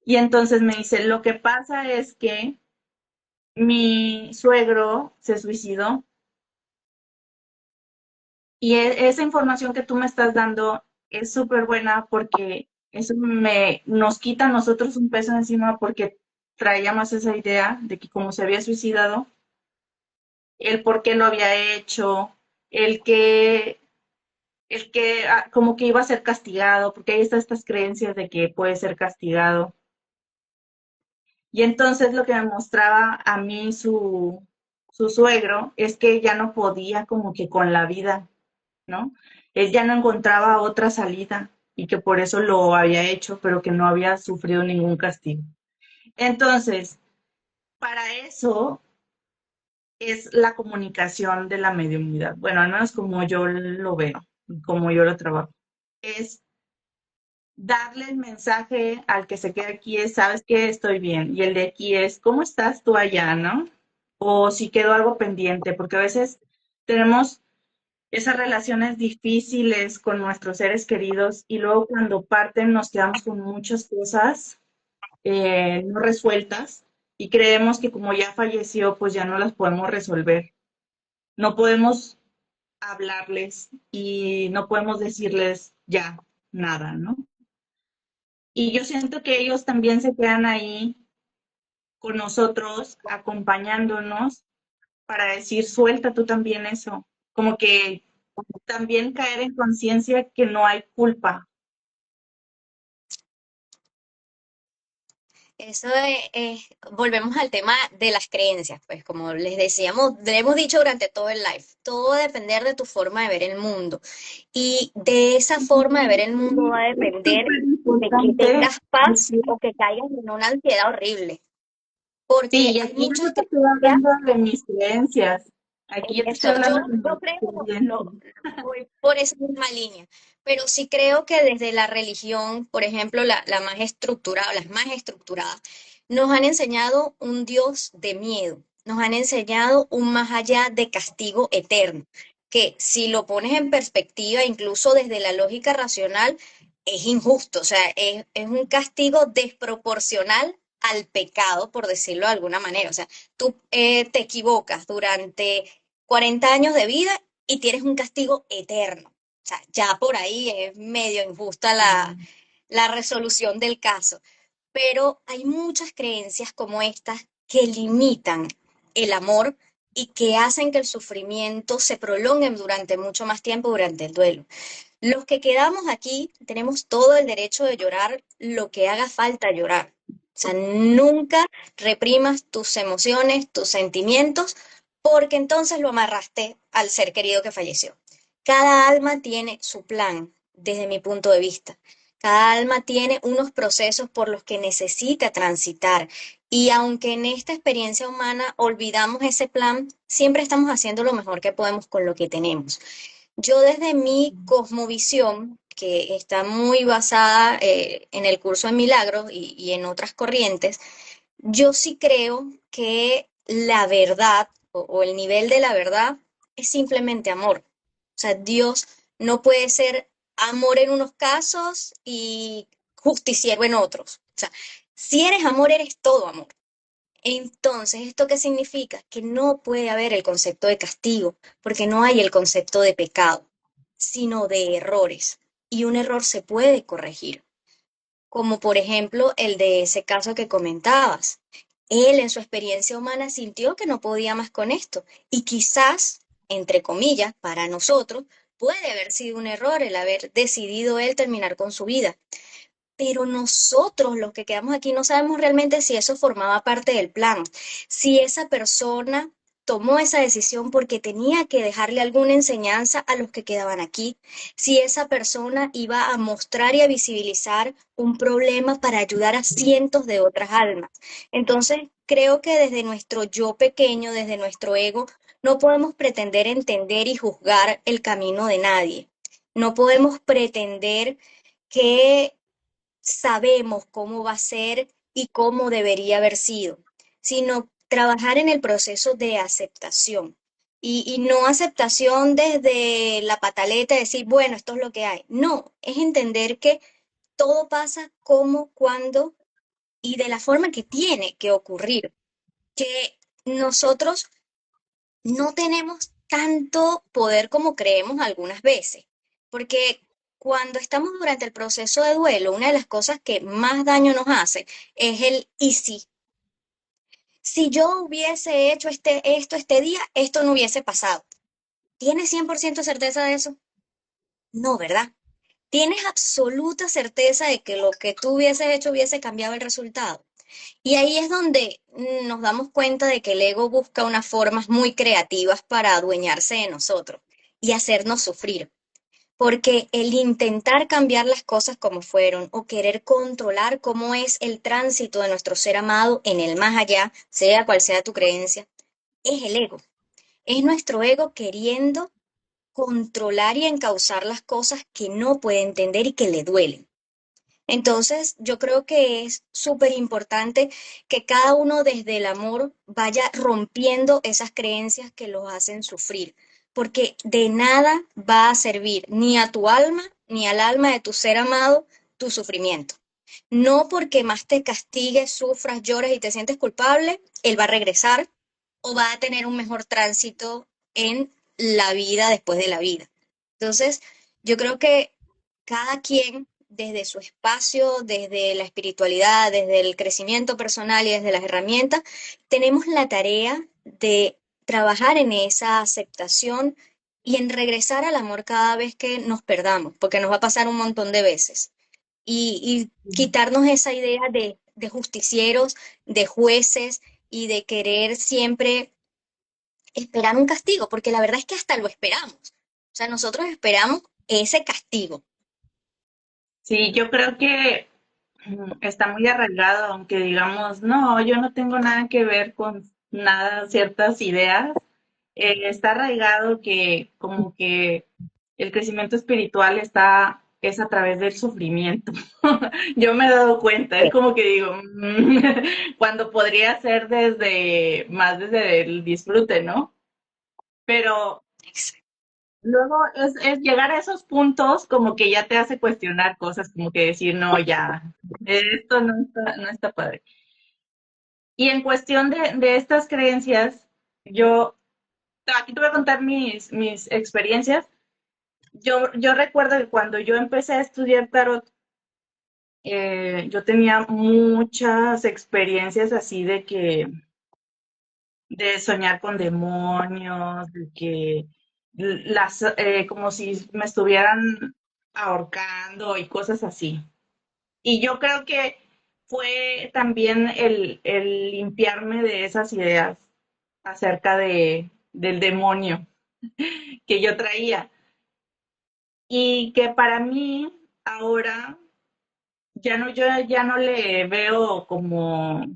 Y entonces me dice, lo que pasa es que mi suegro se suicidó y esa información que tú me estás dando es súper buena porque eso nos quita a nosotros un peso encima porque traíamos esa idea de que como se había suicidado, el por qué lo había hecho, el que, como que iba a ser castigado, porque ahí están estas creencias de que puede ser castigado. Y entonces lo que me mostraba a mí su suegro es que ya no podía como que con la vida, ¿no? Él ya no encontraba otra salida y que por eso lo había hecho, pero que no había sufrido ningún castigo. Entonces, para eso es la comunicación de la mediunidad. Bueno, al menos como yo lo veo, como yo lo trabajo. Es darle el mensaje al que se queda aquí es, sabes que estoy bien. Y el de aquí es, ¿cómo estás tú allá, no? O si quedó algo pendiente, porque a veces tenemos esas relaciones difíciles con nuestros seres queridos y luego cuando parten nos quedamos con muchas cosas no resueltas y creemos que como ya falleció, pues ya no las podemos resolver. No podemos hablarles y no podemos decirles ya nada, ¿no? Y yo siento que ellos también se quedan ahí con nosotros, acompañándonos para decir, suelta tú también eso. Como que también caer en conciencia que no hay culpa. Eso volvemos al tema de las creencias, pues como les decíamos, le hemos dicho durante todo el live, todo va a depender de tu forma de ver el mundo. Y de esa forma de ver el mundo va a Es depender súper de que importante tengas paz decir, o que caigas en una ansiedad horrible. Porque sí, y hay aquí yo muchas no te estoy creencias, hablando de mis creencias, aquí yo te estoy eso, hablando de yo mis creo, experiencias. voy por esa misma línea, pero sí creo que desde la religión, por ejemplo, la más estructurada, las más estructuradas, nos han enseñado un Dios de miedo, nos han enseñado un más allá de castigo eterno, que si lo pones en perspectiva, incluso desde la lógica racional, es injusto, o sea, es un castigo desproporcional al pecado, por decirlo de alguna manera. O sea, tú te equivocas durante 40 años de vida y tienes un castigo eterno. O sea, ya por ahí es medio injusta la resolución del caso. Pero hay muchas creencias como estas que limitan el amor y que hacen que el sufrimiento se prolongue durante mucho más tiempo durante el duelo. Los que quedamos aquí tenemos todo el derecho de llorar lo que haga falta llorar. O sea, nunca reprimas tus emociones, tus sentimientos, porque entonces lo amarraste al ser querido que falleció. Cada alma tiene su plan, desde mi punto de vista. Cada alma tiene unos procesos por los que necesita transitar. Y aunque en esta experiencia humana olvidamos ese plan, siempre estamos haciendo lo mejor que podemos con lo que tenemos. Yo desde mi cosmovisión, que está muy basada en el curso de milagros y en otras corrientes, yo sí creo que la verdad o el nivel de la verdad es simplemente amor. O sea, Dios no puede ser amor en unos casos y justiciero en otros. O sea, si eres amor, eres todo amor. Entonces, ¿esto qué significa? Que no puede haber el concepto de castigo, porque no hay el concepto de pecado, sino de errores. Y un error se puede corregir, como por ejemplo el de ese caso que comentabas. Él en su experiencia humana sintió que no podía más con esto y quizás, entre comillas, para nosotros, puede haber sido un error el haber decidido él terminar con su vida, pero nosotros los que quedamos aquí no sabemos realmente si eso formaba parte del plan, si esa persona tomó esa decisión porque tenía que dejarle alguna enseñanza a los que quedaban aquí, si esa persona iba a mostrar y a visibilizar un problema para ayudar a cientos de otras almas. Entonces, creo que desde nuestro yo pequeño, desde nuestro ego, no podemos pretender entender y juzgar el camino de nadie. No podemos pretender que sabemos cómo va a ser y cómo debería haber sido, sino trabajar en el proceso de aceptación. Y no aceptación desde la pataleta, decir, bueno, esto es lo que hay. No, es entender que todo pasa como, cuando y de la forma que tiene que ocurrir. Que nosotros no tenemos tanto poder como creemos algunas veces, porque cuando estamos durante el proceso de duelo, una de las cosas que más daño nos hace es el y si. Si yo hubiese hecho esto este día, esto no hubiese pasado. ¿Tienes 100% certeza de eso? No, ¿verdad? ¿Tienes absoluta certeza de que lo que tú hubieses hecho hubiese cambiado el resultado? Y ahí es donde nos damos cuenta de que el ego busca unas formas muy creativas para adueñarse de nosotros y hacernos sufrir. Porque el intentar cambiar las cosas como fueron o querer controlar cómo es el tránsito de nuestro ser amado en el más allá, sea cual sea tu creencia, es el ego. Es nuestro ego queriendo controlar y encauzar las cosas que no puede entender y que le duelen. Entonces, yo creo que es súper importante que cada uno desde el amor vaya rompiendo esas creencias que los hacen sufrir, porque de nada va a servir ni a tu alma ni al alma de tu ser amado tu sufrimiento. No porque más te castigues, sufras, llores y te sientes culpable, él va a regresar o va a tener un mejor tránsito en la vida después de la vida. Entonces, yo creo que cada quien desde su espacio, desde la espiritualidad, desde el crecimiento personal y desde las herramientas, tenemos la tarea de trabajar en esa aceptación y en regresar al amor cada vez que nos perdamos, porque nos va a pasar un montón de veces. Y quitarnos esa idea de justicieros, de jueces y de querer siempre esperar un castigo, porque la verdad es que hasta lo esperamos. O sea, nosotros esperamos ese castigo. Sí, yo creo que está muy arraigado, aunque digamos, no, yo no tengo nada que ver con nada, ciertas ideas. Está arraigado que como que el crecimiento espiritual es a través del sufrimiento. Yo me he dado cuenta, es como que digo, cuando podría ser más desde el disfrute, ¿no? Pero luego es llegar a esos puntos como que ya te hace cuestionar cosas, como que decir, no, ya, esto no está padre. Y en cuestión de estas creencias, yo, aquí te voy a contar mis experiencias. Yo recuerdo que cuando yo empecé a estudiar tarot, yo tenía muchas experiencias así de soñar con demonios, de que como si me estuvieran ahorcando y cosas así. Y yo creo que fue también el limpiarme de esas ideas acerca del demonio que yo traía. Y que para mí ahora yo ya no le veo como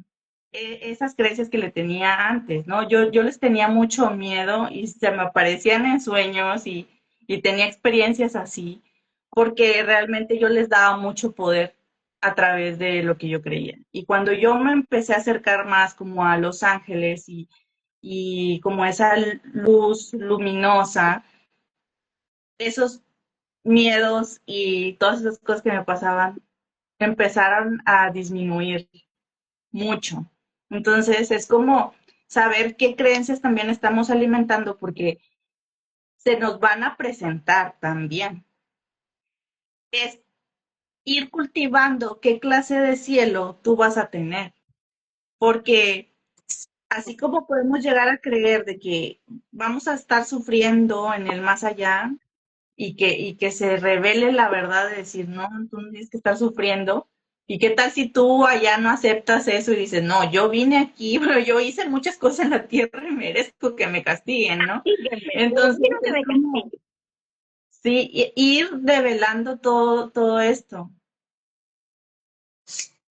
esas creencias que le tenía antes, ¿no? Yo les tenía mucho miedo y se me aparecían en sueños y tenía experiencias así, porque realmente yo les daba mucho poder a través de lo que yo creía. Y cuando yo me empecé a acercar más como a los ángeles y como esa luz luminosa, esos miedos y todas esas cosas que me pasaban empezaron a disminuir mucho. Entonces es como saber qué creencias también estamos alimentando porque se nos van a presentar también. Es ir cultivando qué clase de cielo tú vas a tener, porque así como podemos llegar a creer de que vamos a estar sufriendo en el más allá y que se revele la verdad de decir, no, tú no tienes que estar sufriendo. ¿Y qué tal si tú allá no aceptas eso y dices, no, yo vine aquí, pero yo hice muchas cosas en la tierra y merezco que me castiguen, ¿no? Castíguenme, yo Entonces quiero que es me como, castiguen. sí, ir develando todo esto.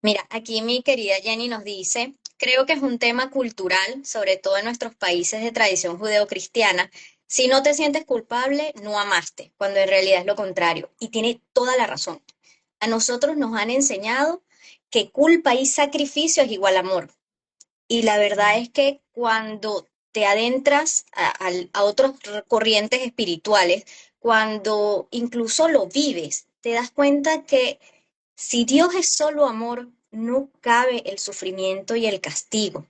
Mira, aquí mi querida Jenny nos dice, creo que es un tema cultural, sobre todo en nuestros países de tradición judeocristiana. Si no te sientes culpable, no amaste, cuando en realidad es lo contrario. Y tiene toda la razón. A nosotros nos han enseñado que culpa y sacrificio es igual a amor. Y la verdad es que cuando te adentras a otras corrientes espirituales, cuando incluso lo vives, te das cuenta que si Dios es solo amor, no cabe el sufrimiento y el castigo.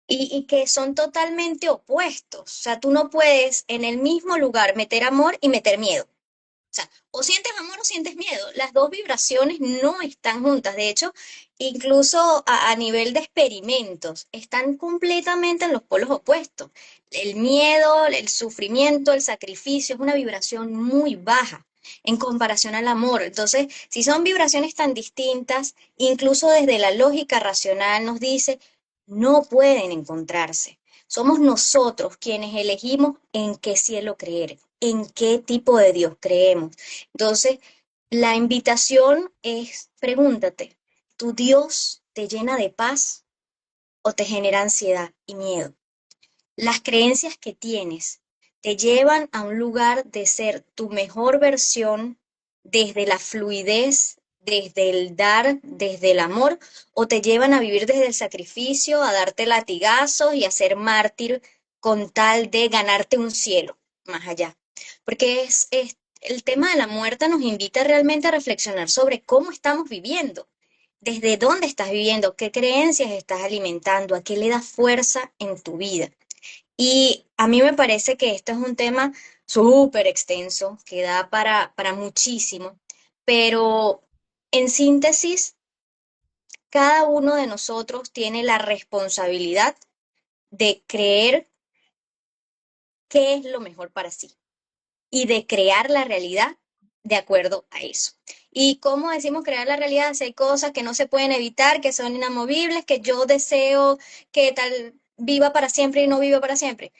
Y que son totalmente opuestos. O sea, tú no puedes en el mismo lugar meter amor y meter miedo. O sea, o sientes amor o sientes miedo. Las dos vibraciones no están juntas. De hecho, incluso a nivel de experimentos, están completamente en los polos opuestos. El miedo, el sufrimiento, el sacrificio es una vibración muy baja en comparación al amor. Entonces, si son vibraciones tan distintas, incluso desde la lógica racional nos dice, no pueden encontrarse. Somos nosotros quienes elegimos en qué cielo creer, en qué tipo de Dios creemos. Entonces, la invitación es, pregúntate, ¿tu Dios te llena de paz o te genera ansiedad y miedo? Las creencias que tienes te llevan a un lugar de ser tu mejor versión desde la fluidez, desde el dar, desde el amor, o te llevan a vivir desde el sacrificio, a darte latigazos y a ser mártir con tal de ganarte un cielo más allá. Porque el tema de la muerte nos invita realmente a reflexionar sobre cómo estamos viviendo, desde dónde estás viviendo, qué creencias estás alimentando, a qué le das fuerza en tu vida. Y a mí me parece que esto es un tema súper extenso, que da para muchísimo, pero en síntesis, cada uno de nosotros tiene la responsabilidad de creer qué es lo mejor para sí y de crear la realidad de acuerdo a eso. ¿Y cómo decimos crear la realidad? Si hay cosas que no se pueden evitar, que son inamovibles, que yo deseo que tal viva para siempre y no viva para siempre,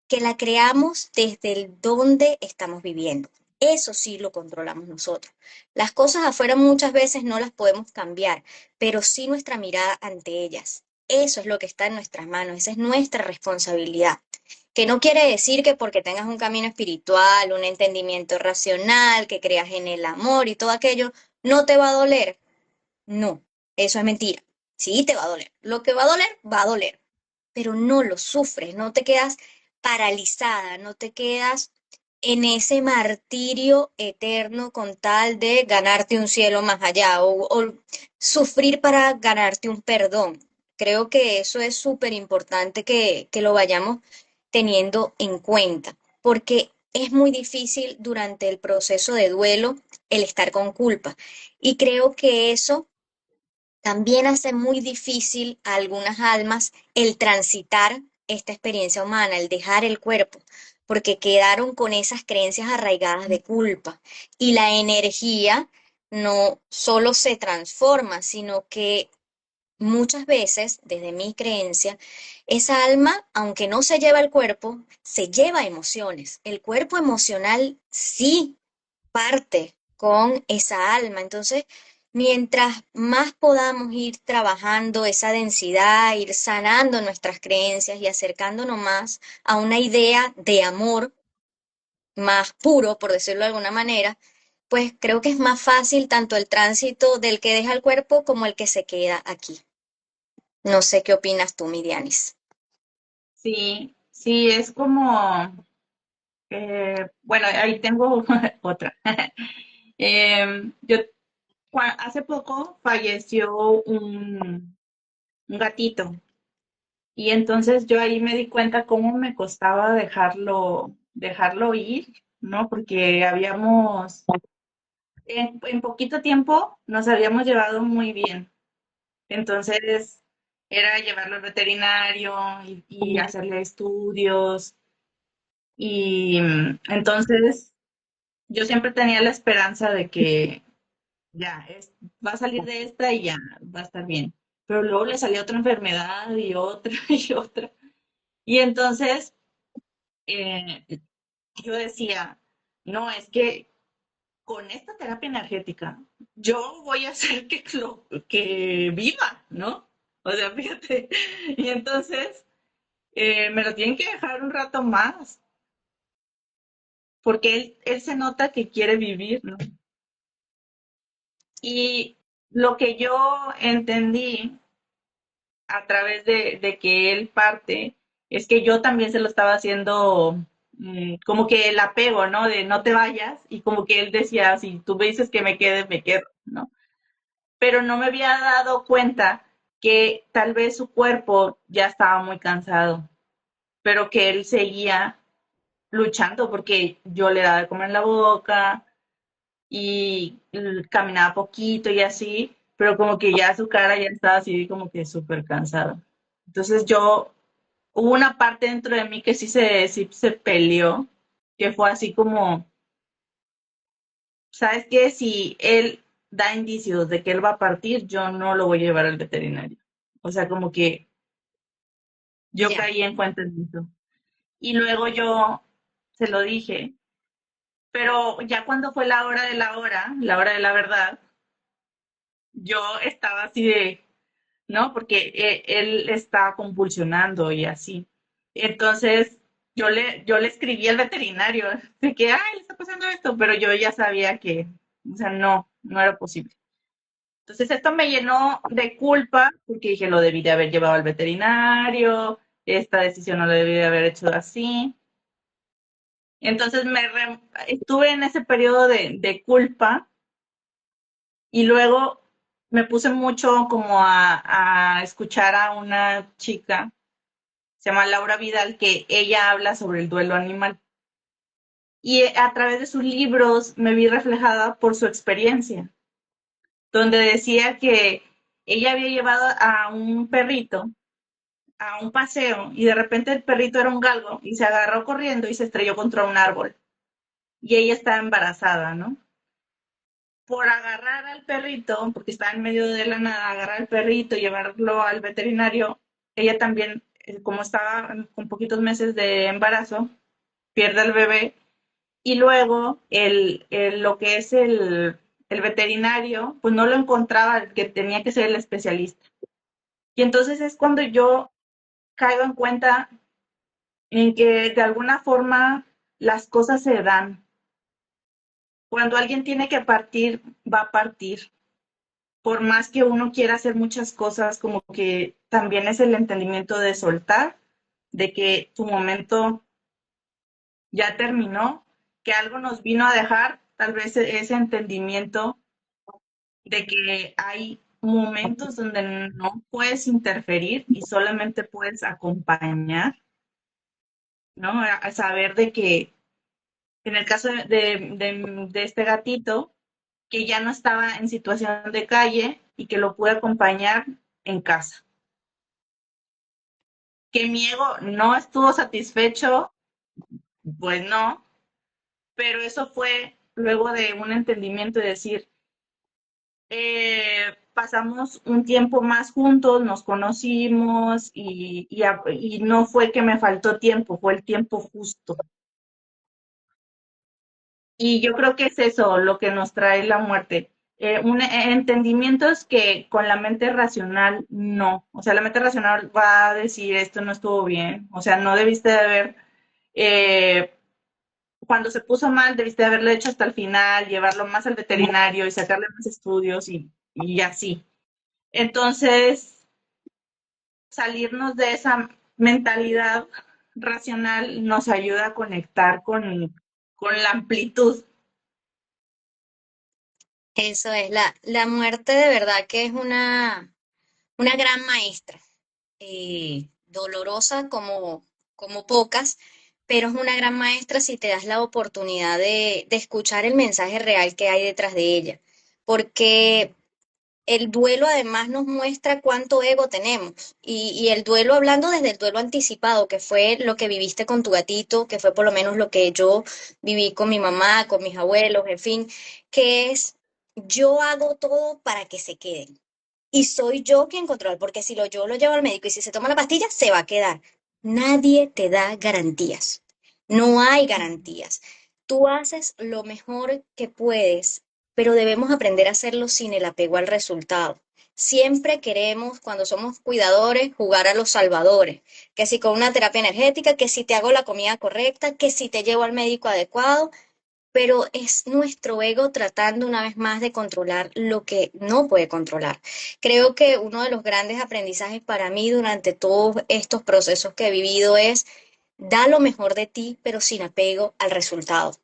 que la creamos desde el donde estamos viviendo. Eso sí lo controlamos nosotros. Las cosas afuera muchas veces no las podemos cambiar, pero sí nuestra mirada ante ellas. Eso es lo que está en nuestras manos, esa es nuestra responsabilidad. Que no quiere decir que porque tengas un camino espiritual, un entendimiento racional, que creas en el amor y todo aquello, no te va a doler. No, eso es mentira. Sí, te va a doler. Lo que va a doler, pero no lo sufres, no te quedas paralizada, no te quedas en ese martirio eterno con tal de ganarte un cielo más allá o sufrir para ganarte un perdón. Creo que eso es súper importante que lo vayamos teniendo en cuenta, porque es muy difícil durante el proceso de duelo el estar con culpa. Y creo que eso también hace muy difícil a algunas almas el transitar esta experiencia humana, el dejar el cuerpo, porque quedaron con esas creencias arraigadas de culpa. Y la energía no solo se transforma, sino que muchas veces, desde mi creencia, esa alma, aunque no se lleva el cuerpo, se lleva emociones. El cuerpo emocional sí parte con esa alma. Entonces, mientras más podamos ir trabajando esa densidad, ir sanando nuestras creencias y acercándonos más a una idea de amor más puro, por decirlo de alguna manera, pues creo que es más fácil tanto el tránsito del que deja el cuerpo como el que se queda aquí. No sé qué opinas tú, Midianis. Sí, sí, es como, bueno, ahí tengo otra. Yo hace poco falleció un gatito y entonces yo ahí me di cuenta cómo me costaba dejarlo ir, ¿no? Porque en poquito tiempo nos habíamos llevado muy bien. Entonces era llevarlo al veterinario y hacerle estudios. Y entonces yo siempre tenía la esperanza de que ya va a salir de esta y ya va a estar bien. Pero luego le salía otra enfermedad y otra y otra. Y entonces eh, yo decía, no, es que con esta terapia energética yo voy a hacer que viva, ¿no? O sea, fíjate. Y entonces me lo tienen que dejar un rato más, porque él se nota que quiere vivir, ¿no? Y lo que yo entendí a través de que él parte es que yo también se lo estaba haciendo como que el apego, ¿no? De no te vayas y como que él decía, si tú me dices que me quedo, ¿no? Pero no me había dado cuenta que tal vez su cuerpo ya estaba muy cansado, pero que él seguía luchando porque yo le daba de comer en la boca y caminaba poquito y así, pero como que ya su cara ya estaba así como que súper cansada. Entonces hubo una parte dentro de mí que sí se peleó, que fue así como, ¿sabes qué? Si él da indicios de que él va a partir, yo no lo voy a llevar al veterinario. O sea, como que yo Ya. caí en cuenta en eso. Y luego yo se lo dije, pero ya cuando fue la hora de la verdad, yo estaba así de, ¿no? Porque él estaba convulsionando y así. Entonces, yo le escribí al veterinario de que, ay, le está pasando esto, pero yo ya sabía que, o sea, no era posible. Entonces, esto me llenó de culpa porque dije, lo debí de haber llevado al veterinario, esta decisión no la debí de haber hecho así. Entonces, estuve en ese periodo de culpa y luego me puse mucho como a escuchar a una chica, se llama Laura Vidal, que ella habla sobre el duelo animal. Y a través de sus libros me vi reflejada por su experiencia, donde decía que ella había llevado a un perrito a un paseo y de repente el perrito era un galgo y se agarró corriendo y se estrelló contra un árbol. Y ella estaba embarazada, ¿no? Por agarrar al perrito, porque estaba en medio de la nada, agarrar al perrito, llevarlo al veterinario, ella también, como estaba con poquitos meses de embarazo, pierde al bebé y luego lo que es el veterinario, pues no lo encontraba, el que tenía que ser el especialista. Y entonces es cuando yo caigo en cuenta en que de alguna forma las cosas se dan. Cuando alguien tiene que partir, va a partir. Por más que uno quiera hacer muchas cosas, como que también es el entendimiento de soltar, de que tu momento ya terminó, que algo nos vino a dejar, tal vez ese entendimiento de que hay momentos donde no puedes interferir y solamente puedes acompañar, ¿no? A saber de que en el caso de este gatito, que ya no estaba en situación de calle y que lo pude acompañar en casa. Que mi ego no estuvo satisfecho, pues no, pero eso fue luego de un entendimiento de decir, pasamos un tiempo más juntos, nos conocimos y no fue que me faltó tiempo, fue el tiempo justo. Y yo creo que es eso lo que nos trae la muerte. Entendimientos que con la mente racional no. O sea, la mente racional va a decir esto no estuvo bien. O sea, no debiste de haber, eh, cuando se puso mal, debiste de haberlo hecho hasta el final, llevarlo más al veterinario y sacarle más estudios y así. Entonces, salirnos de esa mentalidad racional nos ayuda a conectar con la amplitud. Eso es, la muerte de verdad que es una gran maestra, dolorosa como pocas, pero es una gran maestra si te das la oportunidad de escuchar el mensaje real que hay detrás de ella, porque el duelo además nos muestra cuánto ego tenemos y el duelo, hablando desde el duelo anticipado, que fue lo que viviste con tu gatito, que fue por lo menos lo que yo viví con mi mamá, con mis abuelos, en fin, que es yo hago todo para que se queden. Y soy yo quien controla, porque si yo lo llevo al médico y si se toma la pastilla, se va a quedar. Nadie te da garantías. No hay garantías. Tú haces lo mejor que puedes, pero debemos aprender a hacerlo sin el apego al resultado. Siempre queremos, cuando somos cuidadores, jugar a los salvadores, que si con una terapia energética, que si te hago la comida correcta, que si te llevo al médico adecuado, pero es nuestro ego tratando una vez más de controlar lo que no puede controlar. Creo que uno de los grandes aprendizajes para mí durante todos estos procesos que he vivido es da lo mejor de ti, pero sin apego al resultado.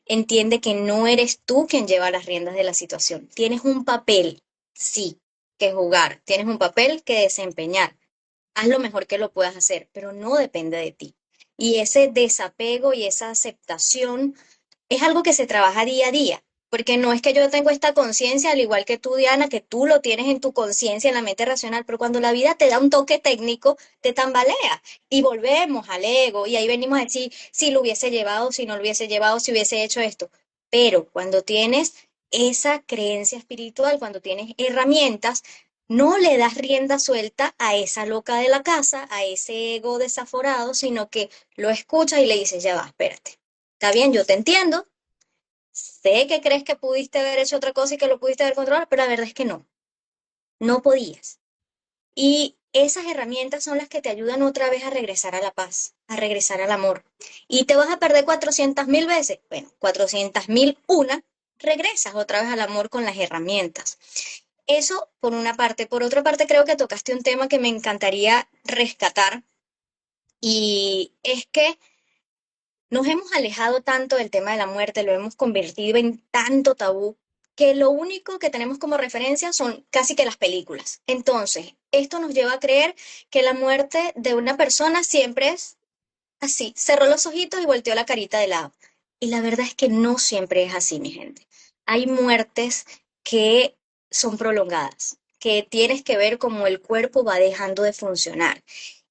Entiende que no eres tú quien lleva las riendas de la situación. Tienes un papel, sí, que jugar. Tienes un papel que desempeñar. Haz lo mejor que lo puedas hacer, pero no depende de ti. Y ese desapego y esa aceptación es algo que se trabaja día a día, porque no es que yo tengo esta conciencia, al igual que tú, Diana, que tú lo tienes en tu conciencia, en la mente racional, pero cuando la vida te da un toque técnico, te tambalea y volvemos al ego y ahí venimos a decir si lo hubiese llevado, si no lo hubiese llevado, si hubiese hecho esto. Pero cuando tienes esa creencia espiritual, cuando tienes herramientas, no le das rienda suelta a esa loca de la casa, a ese ego desaforado, sino que lo escuchas y le dices, ya va, espérate. Está bien, yo te entiendo. Sé que crees que pudiste haber hecho otra cosa y que lo pudiste haber controlado, pero la verdad es que no, no podías. Y esas herramientas son las que te ayudan otra vez a regresar a la paz, a regresar al amor. Y te vas a perder 400.000 veces. Bueno, 400.001, regresas otra vez al amor con las herramientas. Eso por una parte. Por otra parte, creo que tocaste un tema que me encantaría rescatar y es que nos hemos alejado tanto del tema de la muerte, lo hemos convertido en tanto tabú, que lo único que tenemos como referencia son casi que las películas. Entonces, esto nos lleva a creer que la muerte de una persona siempre es así, cerró los ojitos y volteó la carita de lado. Y la verdad es que no siempre es así, mi gente. Hay muertes que son prolongadas, que tienes que ver cómo el cuerpo va dejando de funcionar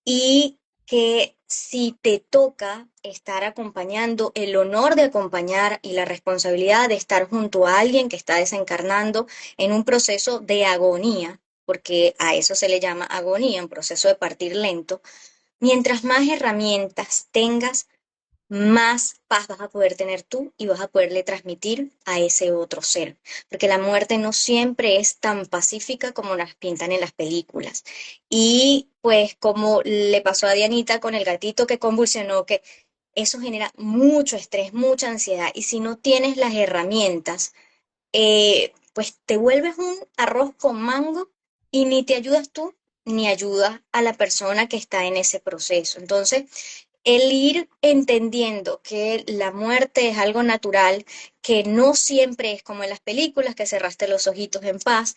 y que si te toca estar acompañando, el honor de acompañar y la responsabilidad de estar junto a alguien que está desencarnando en un proceso de agonía, porque a eso se le llama agonía, un proceso de partir lento, mientras más herramientas tengas, más paz vas a poder tener tú y vas a poderle transmitir a ese otro ser. Porque la muerte no siempre es tan pacífica como las pintan en las películas. Y pues como le pasó a Dianita con el gatito que convulsionó, que eso genera mucho estrés, mucha ansiedad. Y si no tienes las herramientas, pues te vuelves un arroz con mango y ni te ayudas tú ni ayudas a la persona que está en ese proceso. Entonces, el ir entendiendo que la muerte es algo natural, que no siempre es como en las películas, que cerraste los ojitos en paz,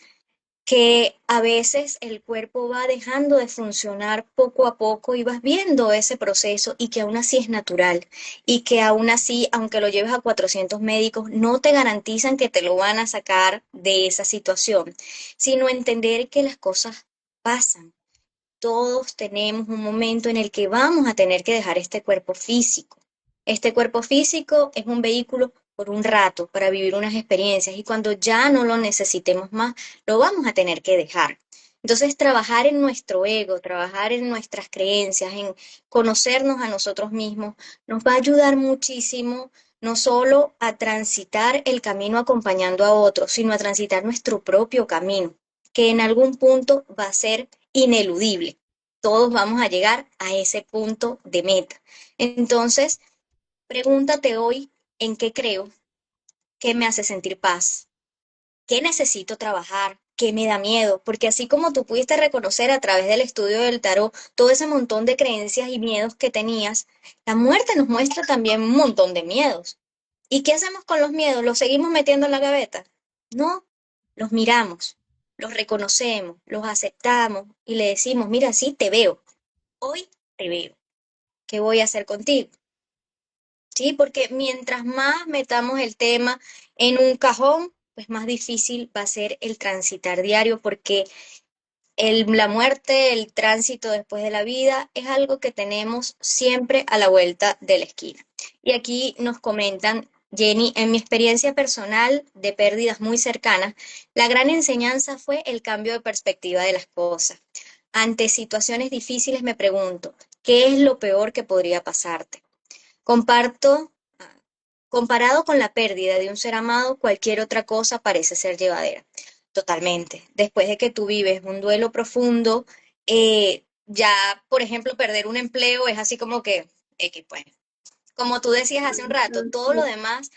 que a veces el cuerpo va dejando de funcionar poco a poco y vas viendo ese proceso y que aún así es natural y que aún así, aunque lo lleves a 400 médicos, no te garantizan que te lo van a sacar de esa situación, sino entender que las cosas pasan. Todos tenemos un momento en el que vamos a tener que dejar este cuerpo físico. Este cuerpo físico es un vehículo por un rato para vivir unas experiencias y cuando ya no lo necesitemos más, lo vamos a tener que dejar. Entonces, trabajar en nuestro ego, trabajar en nuestras creencias, en conocernos a nosotros mismos, nos va a ayudar muchísimo no solo a transitar el camino acompañando a otros, sino a transitar nuestro propio camino, que en algún punto va a ser ineludible. Todos vamos a llegar a ese punto de meta. Entonces, pregúntate hoy en qué creo, qué me hace sentir paz, qué necesito trabajar, qué me da miedo, porque así como tú pudiste reconocer a través del estudio del tarot todo ese montón de creencias y miedos que tenías, la muerte nos muestra también un montón de miedos. ¿Y qué hacemos con los miedos? ¿Los seguimos metiendo en la gaveta? No, los miramos, los reconocemos, los aceptamos y le decimos, mira, sí, te veo, hoy te veo. ¿Qué voy a hacer contigo? ¿Sí? Porque mientras más metamos el tema en un cajón, pues más difícil va a ser el transitar diario, porque la muerte, el tránsito después de la vida, es algo que tenemos siempre a la vuelta de la esquina. Y aquí nos comentan, Jenny, en mi experiencia personal de pérdidas muy cercanas, la gran enseñanza fue el cambio de perspectiva de las cosas. Ante situaciones difíciles me pregunto, ¿qué es lo peor que podría pasarte? Comparto, comparado con la pérdida de un ser amado, cualquier otra cosa parece ser llevadera. Totalmente. Después de que tú vives un duelo profundo, ya, por ejemplo, perder un empleo es así como que, pues, como tú decías hace un rato, todo lo demás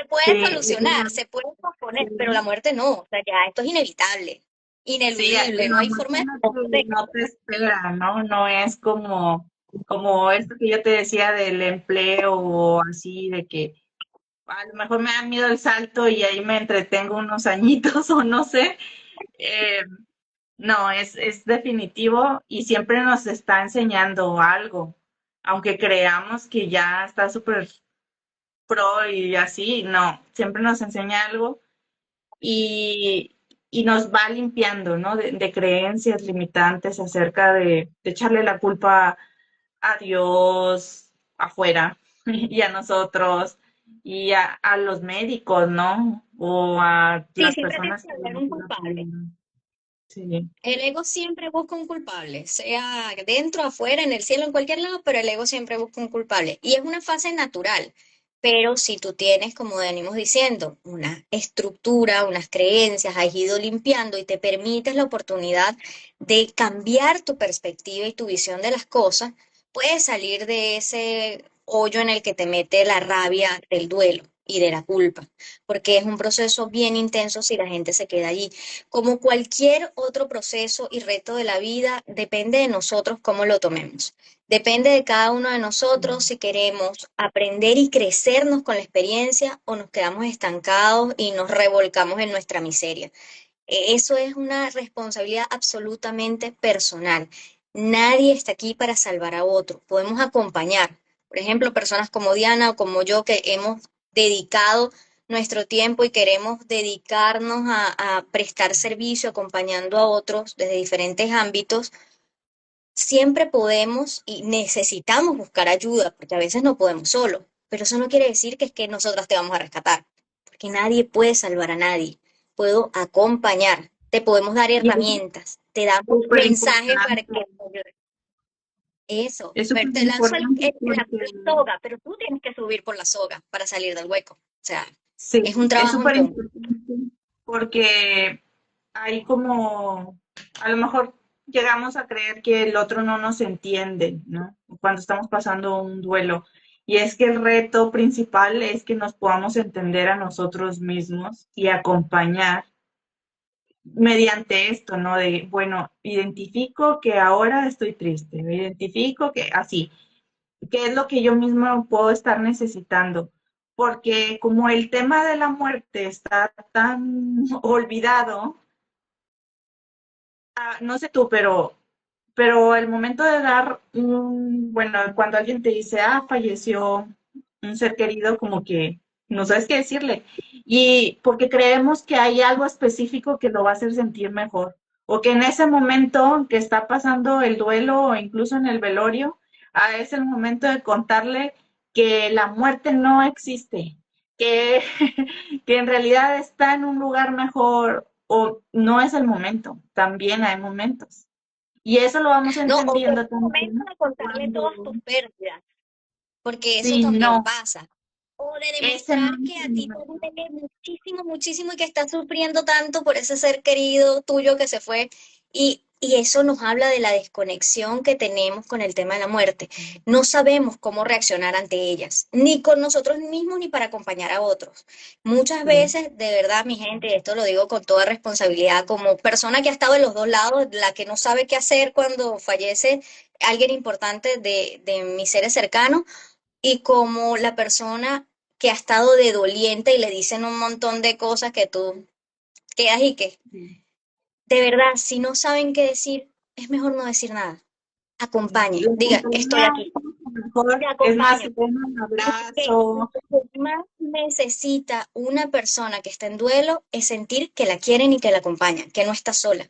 se puede Sí, solucionar, se puede posponer, pero la sí, muerte no, o sea, ya esto es inevitable, sí, ineludible, no la hay muerte forma de posponerlo. no te espera, ¿no? No es como esto que yo te decía del empleo o así, de que a lo mejor me da miedo el salto y ahí me entretengo unos añitos o no sé. Eh, no, es definitivo y siempre nos está enseñando algo, aunque creamos que ya está súper pro y así, no, siempre nos enseña algo y, y nos va limpiando, ¿no? De creencias limitantes acerca de echarle la culpa a Dios afuera y a nosotros y a los médicos, ¿no? O a Sí, las siempre tiene personas que que haber nos un culpable. apoyan. Sí. El ego siempre busca un culpable, sea dentro, afuera, en el cielo, en cualquier lado, pero el ego siempre busca un culpable. Y es una fase natural. Pero si tú tienes, como venimos diciendo, una estructura, unas creencias, has ido limpiando y te permites la oportunidad de cambiar tu perspectiva y tu visión de las cosas, puedes salir de ese hoyo en el que te mete la rabia del duelo y de la culpa, porque es un proceso bien intenso si la gente se queda allí. Como cualquier otro proceso y reto de la vida, depende de nosotros cómo lo tomemos. Depende de cada uno de nosotros si queremos aprender y crecernos con la experiencia o nos quedamos estancados y nos revolcamos en nuestra miseria. Eso es una responsabilidad absolutamente personal. Nadie está aquí para salvar a otro. Podemos acompañar. Por ejemplo, personas como Diana o como yo que hemos dedicado nuestro tiempo y queremos dedicarnos a prestar servicio acompañando a otros desde diferentes ámbitos. Siempre podemos y necesitamos buscar ayuda, porque a veces no podemos solo, pero eso no quiere decir que es que nosotras te vamos a rescatar, porque nadie puede salvar a nadie. Puedo acompañar, te podemos dar Y es herramientas, te damos súper mensajes para importante, que te ayudes. Eso, es pero súper te lanzo importante porque la soga, pero tú tienes que subir por la soga para salir del hueco. O sea, sí, es un es trabajo en súper conjunto. importante porque hay como, a lo mejor llegamos a creer que el otro no nos entiende, ¿no? Cuando estamos pasando un duelo. Y es que el reto principal es que nos podamos entender a nosotros mismos y acompañar mediante esto, ¿no? De, bueno, identifico que ahora estoy triste, me identifico que así, qué es lo que yo mismo puedo estar necesitando. Porque como el tema de la muerte está tan olvidado, no sé tú, pero el momento de dar bueno, cuando alguien te dice, falleció un ser querido, como que no sabes qué decirle. Y porque creemos que hay algo específico que lo va a hacer sentir mejor. O que en ese momento que está pasando el duelo o incluso en el velorio, es el momento de contarle que la muerte no existe, que, que en realidad está en un lugar mejor o no es el momento. También hay momentos. Y eso lo vamos No, o que es entendiendo un momento también de contarle cuando, todas tus pérdidas, porque eso sí, también no, pasa. O de ese no demostrar es que a el ti te momento. duele muchísimo, muchísimo y que estás sufriendo tanto por ese ser querido tuyo que se fue. Y eso nos habla de la desconexión que tenemos con el tema de la muerte. No sabemos cómo reaccionar ante ellas, ni con nosotros mismos ni para acompañar a otros. Muchas Sí, veces, de verdad, mi gente, y esto lo digo con toda responsabilidad, como persona que ha estado en los dos lados, la que no sabe qué hacer cuando fallece alguien importante de mis seres cercanos y como la persona que ha estado de doliente y le dicen un montón de cosas que tú quedas y que, sí. de verdad, si no saben qué decir, es mejor no decir nada. Acompañe, La diga, estoy compañía aquí, te mejor es más, acompaño. si tiene un Porque lo abrazo. que más necesita una persona que está en duelo es sentir que la quieren y que la acompañan, que no está sola.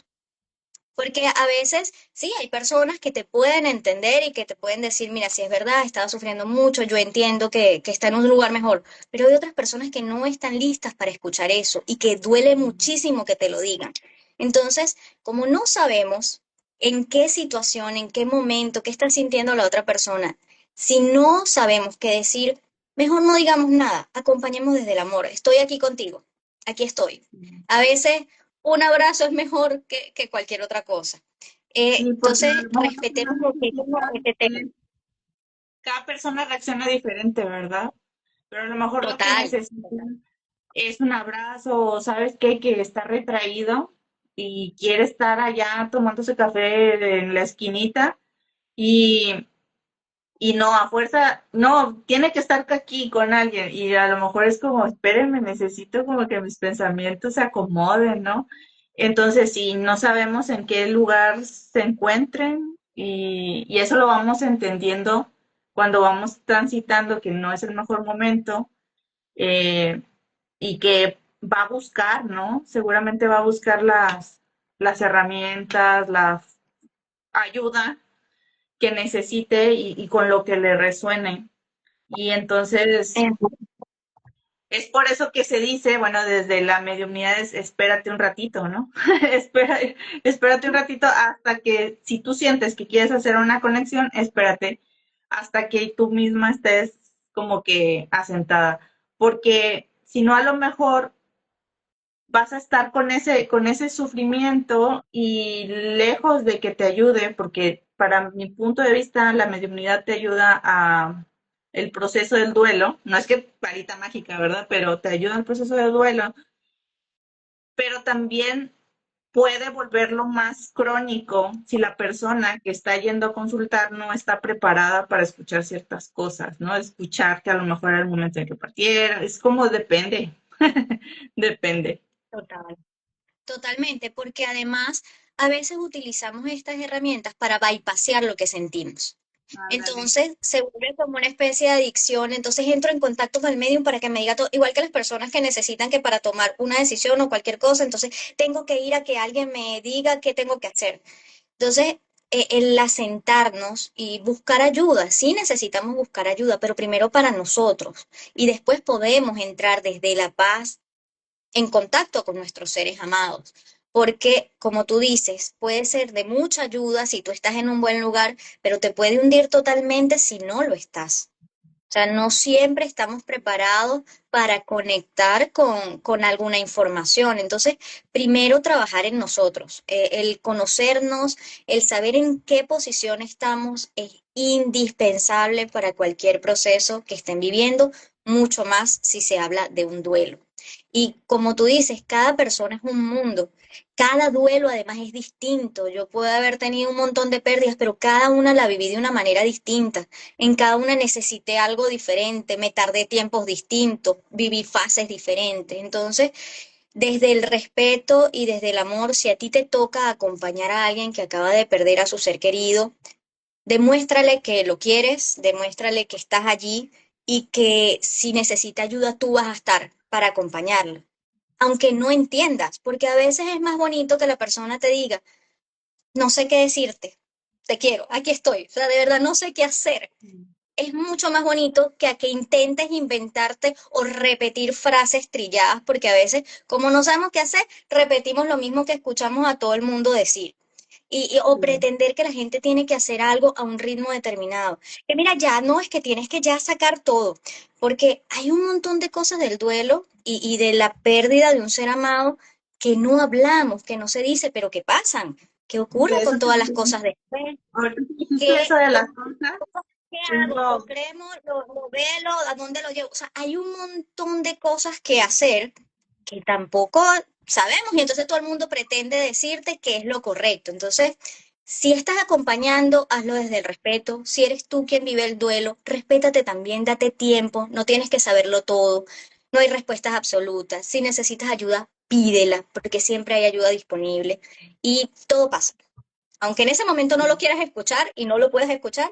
Porque a veces sí, hay personas que te pueden entender y que te pueden decir, mira, si es verdad, estaba sufriendo mucho, yo entiendo que está en un lugar mejor, pero hay otras personas que no están listas para escuchar eso y que duele muchísimo que te lo digan. Entonces, como no sabemos en qué situación, en qué momento, qué está sintiendo la otra persona, si no sabemos qué decir, mejor no digamos nada, acompañemos desde el amor, estoy aquí contigo, aquí estoy. A veces un abrazo es mejor que cualquier otra cosa. Sí, porque a Entonces, lo mejor lo que respetemos más lo que es necesitas este tema. es, cada persona reacciona diferente, ¿verdad? pero a lo mejor lo que Total. necesitan es un abrazo, o sabes qué, que está retraído y quiere estar allá tomándose café en la esquinita y, y no, a fuerza, no, tiene que estar aquí con alguien y a lo mejor es como, espérenme, necesito como que mis pensamientos se acomoden, ¿no? Entonces, si no sabemos en qué lugar se encuentren y eso lo vamos entendiendo cuando vamos transitando que no es el mejor momento, eh, y que va a buscar, ¿no? Seguramente va a buscar las herramientas, la ayuda que necesite y con lo que le resuene. Y entonces es por eso que se dice, bueno, desde la mediunidad es espérate un ratito, ¿no? Espera, espérate un ratito hasta que, si tú sientes que quieres hacer una conexión, espérate hasta que tú misma estés como que asentada. Porque si no, a lo mejor vas a estar con ese sufrimiento y lejos de que te ayude, porque para mi punto de vista la mediunidad te ayuda a el proceso del duelo, no es que varita mágica, ¿verdad? Pero te ayuda al proceso del duelo, pero también puede volverlo más crónico si la persona que está yendo a consultar no está preparada para escuchar ciertas cosas, ¿no? Escuchar que a lo mejor era el momento en que partiera, es como depende, depende. Total. Totalmente, porque además a veces utilizamos estas herramientas para bypassear lo que sentimos. Ándale. Entonces se vuelve como una especie de adicción. Entonces entro en contacto con el medium para que me diga todo, igual que las personas que necesitan que para tomar una decisión o cualquier cosa, entonces tengo que ir a que alguien me diga qué tengo que hacer. Entonces, el asentarnos y buscar ayuda, sí necesitamos buscar ayuda, pero primero para nosotros y después podemos entrar desde la paz en contacto con nuestros seres amados. Porque, como tú dices, puede ser de mucha ayuda si tú estás en un buen lugar, pero te puede hundir totalmente si no lo estás. O sea, no siempre estamos preparados para conectar con alguna información. Entonces, primero trabajar en nosotros, el conocernos, el saber en qué posición estamos es indispensable para cualquier proceso que estén viviendo, mucho más si se habla de un duelo. Y como tú dices, cada persona es un mundo. Cada duelo además es distinto. Yo puedo haber tenido un montón de pérdidas, pero cada una la viví de una manera distinta. En cada una necesité algo diferente, me tardé tiempos distintos, viví fases diferentes. Entonces, desde el respeto y desde el amor, si a ti te toca acompañar a alguien que acaba de perder a su ser querido, demuéstrale que lo quieres, demuéstrale que estás allí y que si necesita ayuda, tú vas a estar para acompañarlo. Aunque no entiendas, porque a veces es más bonito que la persona te diga, no sé qué decirte, te quiero, aquí estoy, o sea, de verdad no sé qué hacer, es mucho más bonito que a que intentes inventarte o repetir frases trilladas, porque a veces, como no sabemos qué hacer, repetimos lo mismo que escuchamos a todo el mundo decir. O Sí. pretender que la gente tiene que hacer algo a un ritmo determinado. Que mira, ya no es que tienes que ya sacar todo, porque hay un montón de cosas del duelo y de la pérdida de un ser amado que no hablamos, que no se dice, pero que pasan, que ocurre De eso con te todas iba a las decir. cosas después, Ahorita que dijiste que eso de las cosas, ¿qué hago? ¿Lo tengo, cremo? ¿Lo velo? ¿A dónde lo llevo? O sea, hay un montón de cosas que hacer que tampoco sabemos y entonces todo el mundo pretende decirte que es lo correcto. Entonces, si estás acompañando, hazlo desde el respeto. Si eres tú quien vive el duelo, respétate también, date tiempo, no tienes que saberlo todo, no hay respuestas absolutas. Si necesitas ayuda, pídela, porque siempre hay ayuda disponible y todo pasa. Aunque en ese momento no lo quieras escuchar y no lo puedas escuchar,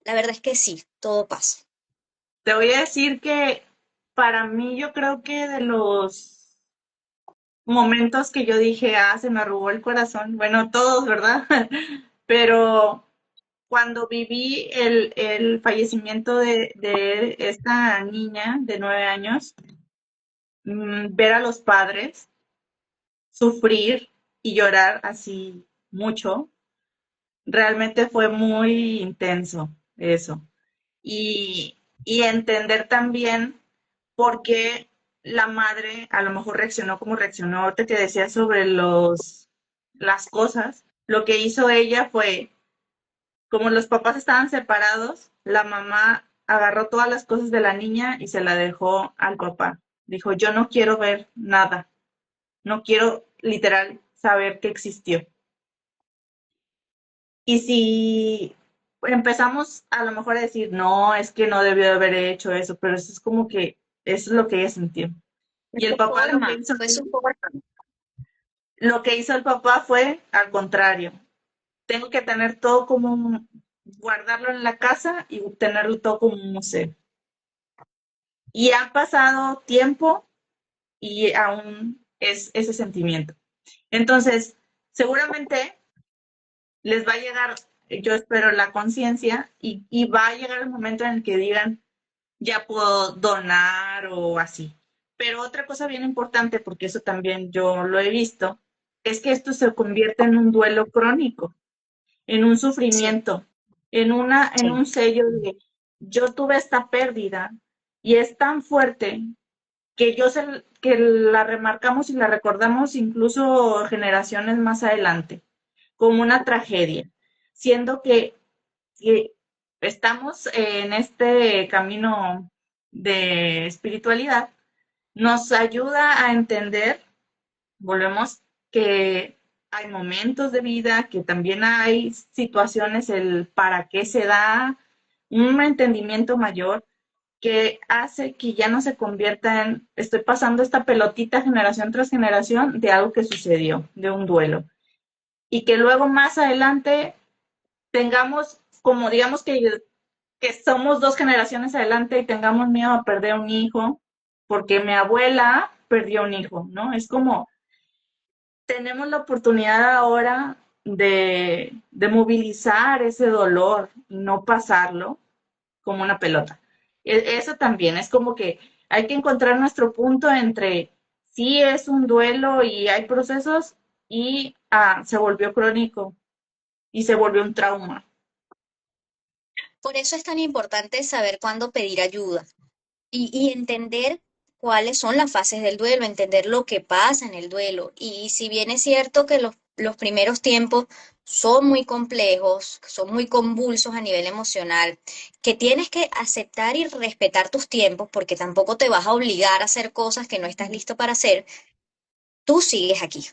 la verdad es que sí, todo pasa. te voy a decir que para mí yo creo que de los momentos que yo dije, ah, se me arrugó el corazón, bueno, todos, ¿verdad? Pero cuando viví el fallecimiento de esta niña de 9 años, ver a los padres sufrir y llorar así mucho, realmente fue muy intenso eso. Y entender también por qué la madre a lo mejor reaccionó como reaccionó. Ahorita que decía sobre las cosas, lo que hizo ella fue, como los papás estaban separados, la mamá agarró todas las cosas de la niña y se la dejó al papá. Dijo, yo no quiero ver nada, no quiero literal saber que existió. Y si empezamos a lo mejor a decir, no, es que no debió de haber hecho eso, pero eso es como que eso es lo que ella sintió. Fue Y el su papá forma, fue su forma. lo que hizo el papá fue al contrario. Tengo que tener todo como guardarlo en la casa y tenerlo todo como un museo. Y ha pasado tiempo y aún es ese sentimiento. Entonces, seguramente les va a llegar, yo espero, la conciencia y va a llegar el momento en el que digan, ya puedo donar o así. Pero otra cosa bien importante, porque eso también yo lo he visto, es que esto se convierte en un duelo crónico, en un Sí, sufrimiento, en sí. un sello de yo tuve esta pérdida y es tan fuerte que la remarcamos y la recordamos incluso generaciones más adelante, como una tragedia, siendo que estamos en este camino de espiritualidad, nos ayuda a entender, volvemos, que hay momentos de vida, que también hay situaciones, el para qué se da, un entendimiento mayor que hace que ya no se convierta en, estoy pasando esta pelotita generación tras generación de algo que sucedió, de un duelo. Y que luego más adelante tengamos, como digamos que somos dos generaciones adelante y tengamos miedo a perder un hijo, porque mi abuela perdió un hijo, ¿no? Es como, tenemos la oportunidad ahora de movilizar ese dolor y no pasarlo como una pelota. Eso también es como que hay que encontrar nuestro punto entre sí es un duelo y hay procesos y se volvió crónico y se volvió un trauma. Por eso es tan importante saber cuándo pedir ayuda y entender cuáles son las fases del duelo, entender lo que pasa en el duelo. Y si bien es cierto que los primeros tiempos son muy complejos, son muy convulsos a nivel emocional, que tienes que aceptar y respetar tus tiempos, porque tampoco te vas a obligar a hacer cosas que no estás listo para hacer, tú sigues aquí.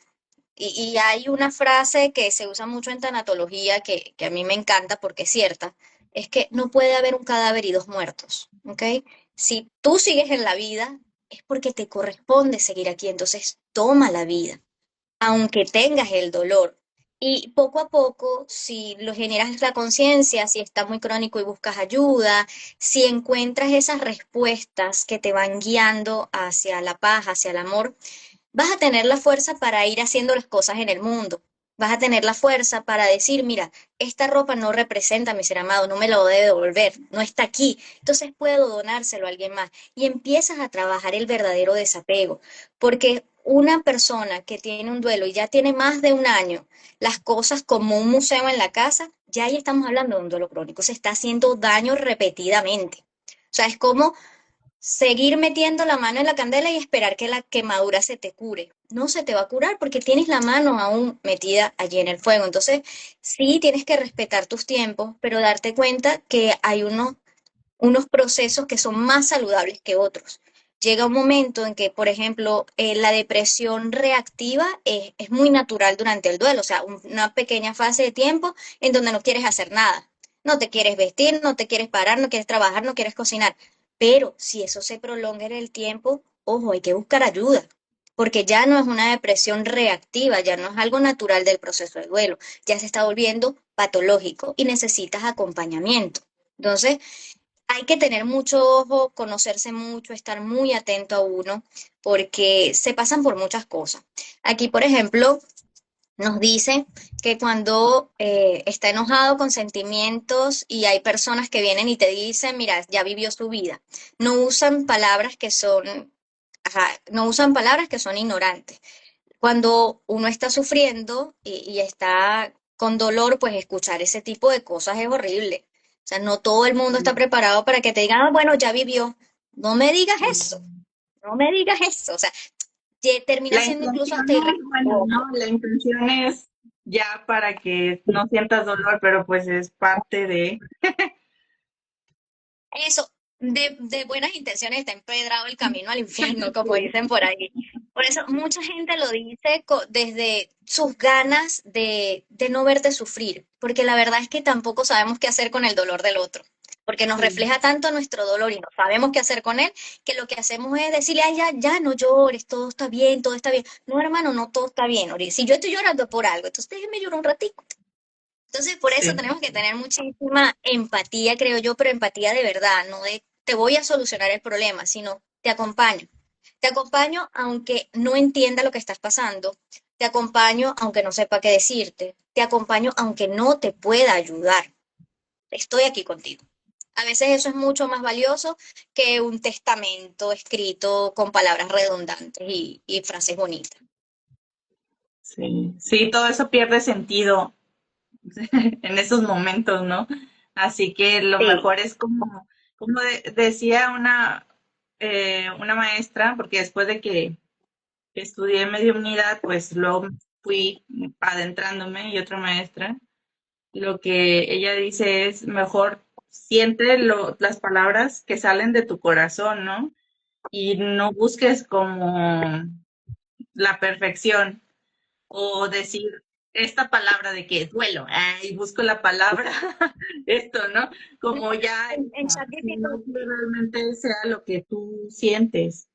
Y hay una frase que se usa mucho en tanatología que a mí me encanta porque es cierta, es que no puede haber un cadáver y dos muertos, ¿ok? Si tú sigues en la vida, es porque te corresponde seguir aquí, entonces toma la vida, aunque tengas el dolor. Y poco a poco, si lo generas la conciencia, si está muy crónico y buscas ayuda, si encuentras esas respuestas que te van guiando hacia la paz, hacia el amor, vas a tener la fuerza para ir haciendo las cosas en el mundo. Vas a tener la fuerza para decir, mira, esta ropa no representa a mi ser amado, no me lo debe devolver, no está aquí. Entonces puedo donárselo a alguien más. Y empiezas a trabajar el verdadero desapego. Porque una persona que tiene un duelo y ya tiene más de un año, las cosas como un museo en la casa, ya ahí estamos hablando de un duelo crónico. Se está haciendo daño repetidamente. O sea, es como seguir metiendo la mano en la candela y esperar que la quemadura se te cure. No se te va a curar porque tienes la mano aún metida allí en el fuego. Entonces, sí tienes que respetar tus tiempos, pero darte cuenta que hay unos procesos que son más saludables que otros. Llega un momento en que, por ejemplo, la depresión reactiva es muy natural durante el duelo, o sea, una pequeña fase de tiempo en donde no quieres hacer nada. No te quieres vestir, no te quieres parar, no quieres trabajar, no quieres cocinar. Pero si eso se prolonga en el tiempo, ojo, hay que buscar ayuda, porque ya no es una depresión reactiva, ya no es algo natural del proceso de duelo, ya se está volviendo patológico y necesitas acompañamiento. Entonces, hay que tener mucho ojo, conocerse mucho, estar muy atento a uno, porque se pasan por muchas cosas. Aquí, por ejemplo, nos dice que cuando está enojado con sentimientos y hay personas que vienen y te dicen, mira, ya vivió su vida, no usan palabras que son, ajá, no usan palabras que son ignorantes. Cuando uno está sufriendo y está con dolor, pues escuchar ese tipo de cosas es horrible. O sea, no todo el mundo está preparado para que te digan, ah, bueno, ya vivió. No me digas eso, no me digas eso. O sea, termina La siendo incluso intención hasta no es buena, irrespetuoso. ¿no? La intención es ya para que no sientas dolor, pero pues es parte de... Eso, de buenas intenciones está empedrado el camino al infierno, como Sí, dicen por ahí. Por eso mucha gente lo dice desde sus ganas de no verte sufrir, porque la verdad es que tampoco sabemos qué hacer con el dolor del otro, porque nos sí, refleja tanto nuestro dolor y no sabemos qué hacer con él, que lo que hacemos es decirle, ay, ya, ya, no llores, todo está bien, todo está bien. No, hermano, no todo está bien. Si yo estoy llorando por algo, entonces déjeme llorar un ratito. Entonces, por eso sí, tenemos que tener muchísima empatía, creo yo, pero empatía de verdad, no de te voy a solucionar el problema, sino te acompaño. Te acompaño aunque no entienda lo que estás pasando, te acompaño aunque no sepa qué decirte, te acompaño aunque no te pueda ayudar. Estoy aquí contigo. A veces eso es mucho más valioso que un testamento escrito con palabras redundantes y frases bonitas. sí, sí, todo eso pierde sentido en esos momentos, ¿no? Así que lo Sí, mejor es decía una maestra, porque después de que estudié mediunidad, pues luego fui adentrándome y otra maestra, lo que ella dice es mejor siente las palabras que salen de tu corazón, ¿no? Y no busques como la perfección o decir esta palabra de que duelo, y busco la palabra, esto, ¿no? Como ya en hecha, ChatGPT sino que realmente sea lo que tú sientes.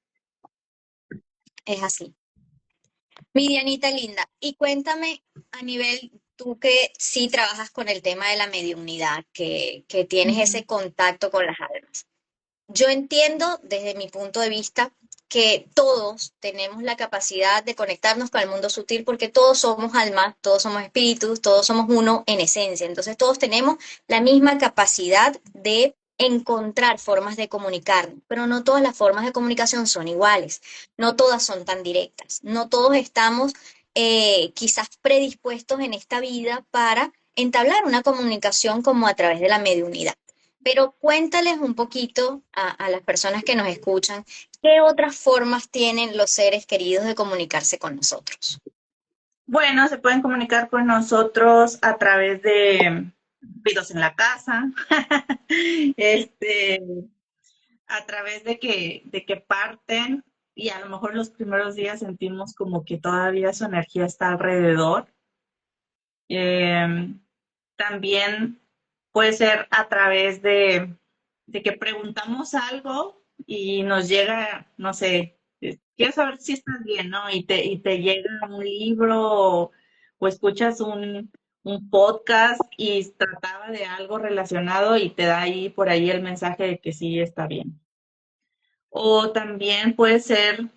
es así. Mi Dianita linda, y cuéntame a nivel, tú que sí trabajas con el tema de la mediunidad, que tienes Ujú. ese contacto con las almas. Yo entiendo desde mi punto de vista que todos tenemos la capacidad de conectarnos con el mundo sutil porque todos somos almas, todos somos espíritus, todos somos uno en esencia. Entonces todos tenemos la misma capacidad de encontrar formas de comunicarnos, pero no todas las formas de comunicación son iguales, no todas son tan directas, no todos estamos quizás predispuestos en esta vida para entablar una comunicación como a través de la mediunidad. Pero cuéntales un poquito a las personas que nos escuchan, ¿qué otras formas tienen los seres queridos de comunicarse con nosotros? Bueno, se pueden comunicar con nosotros a través de ruidos en la casa, este, a través de que parten y a lo mejor los primeros días sentimos como que todavía su energía está alrededor. Eh, También puede ser a través de que preguntamos algo y nos llega, no sé, quiero saber si estás bien, ¿no? Y te llega un libro o escuchas un podcast y trataba de algo relacionado y te da ahí por ahí el mensaje de que sí está bien. O también puede ser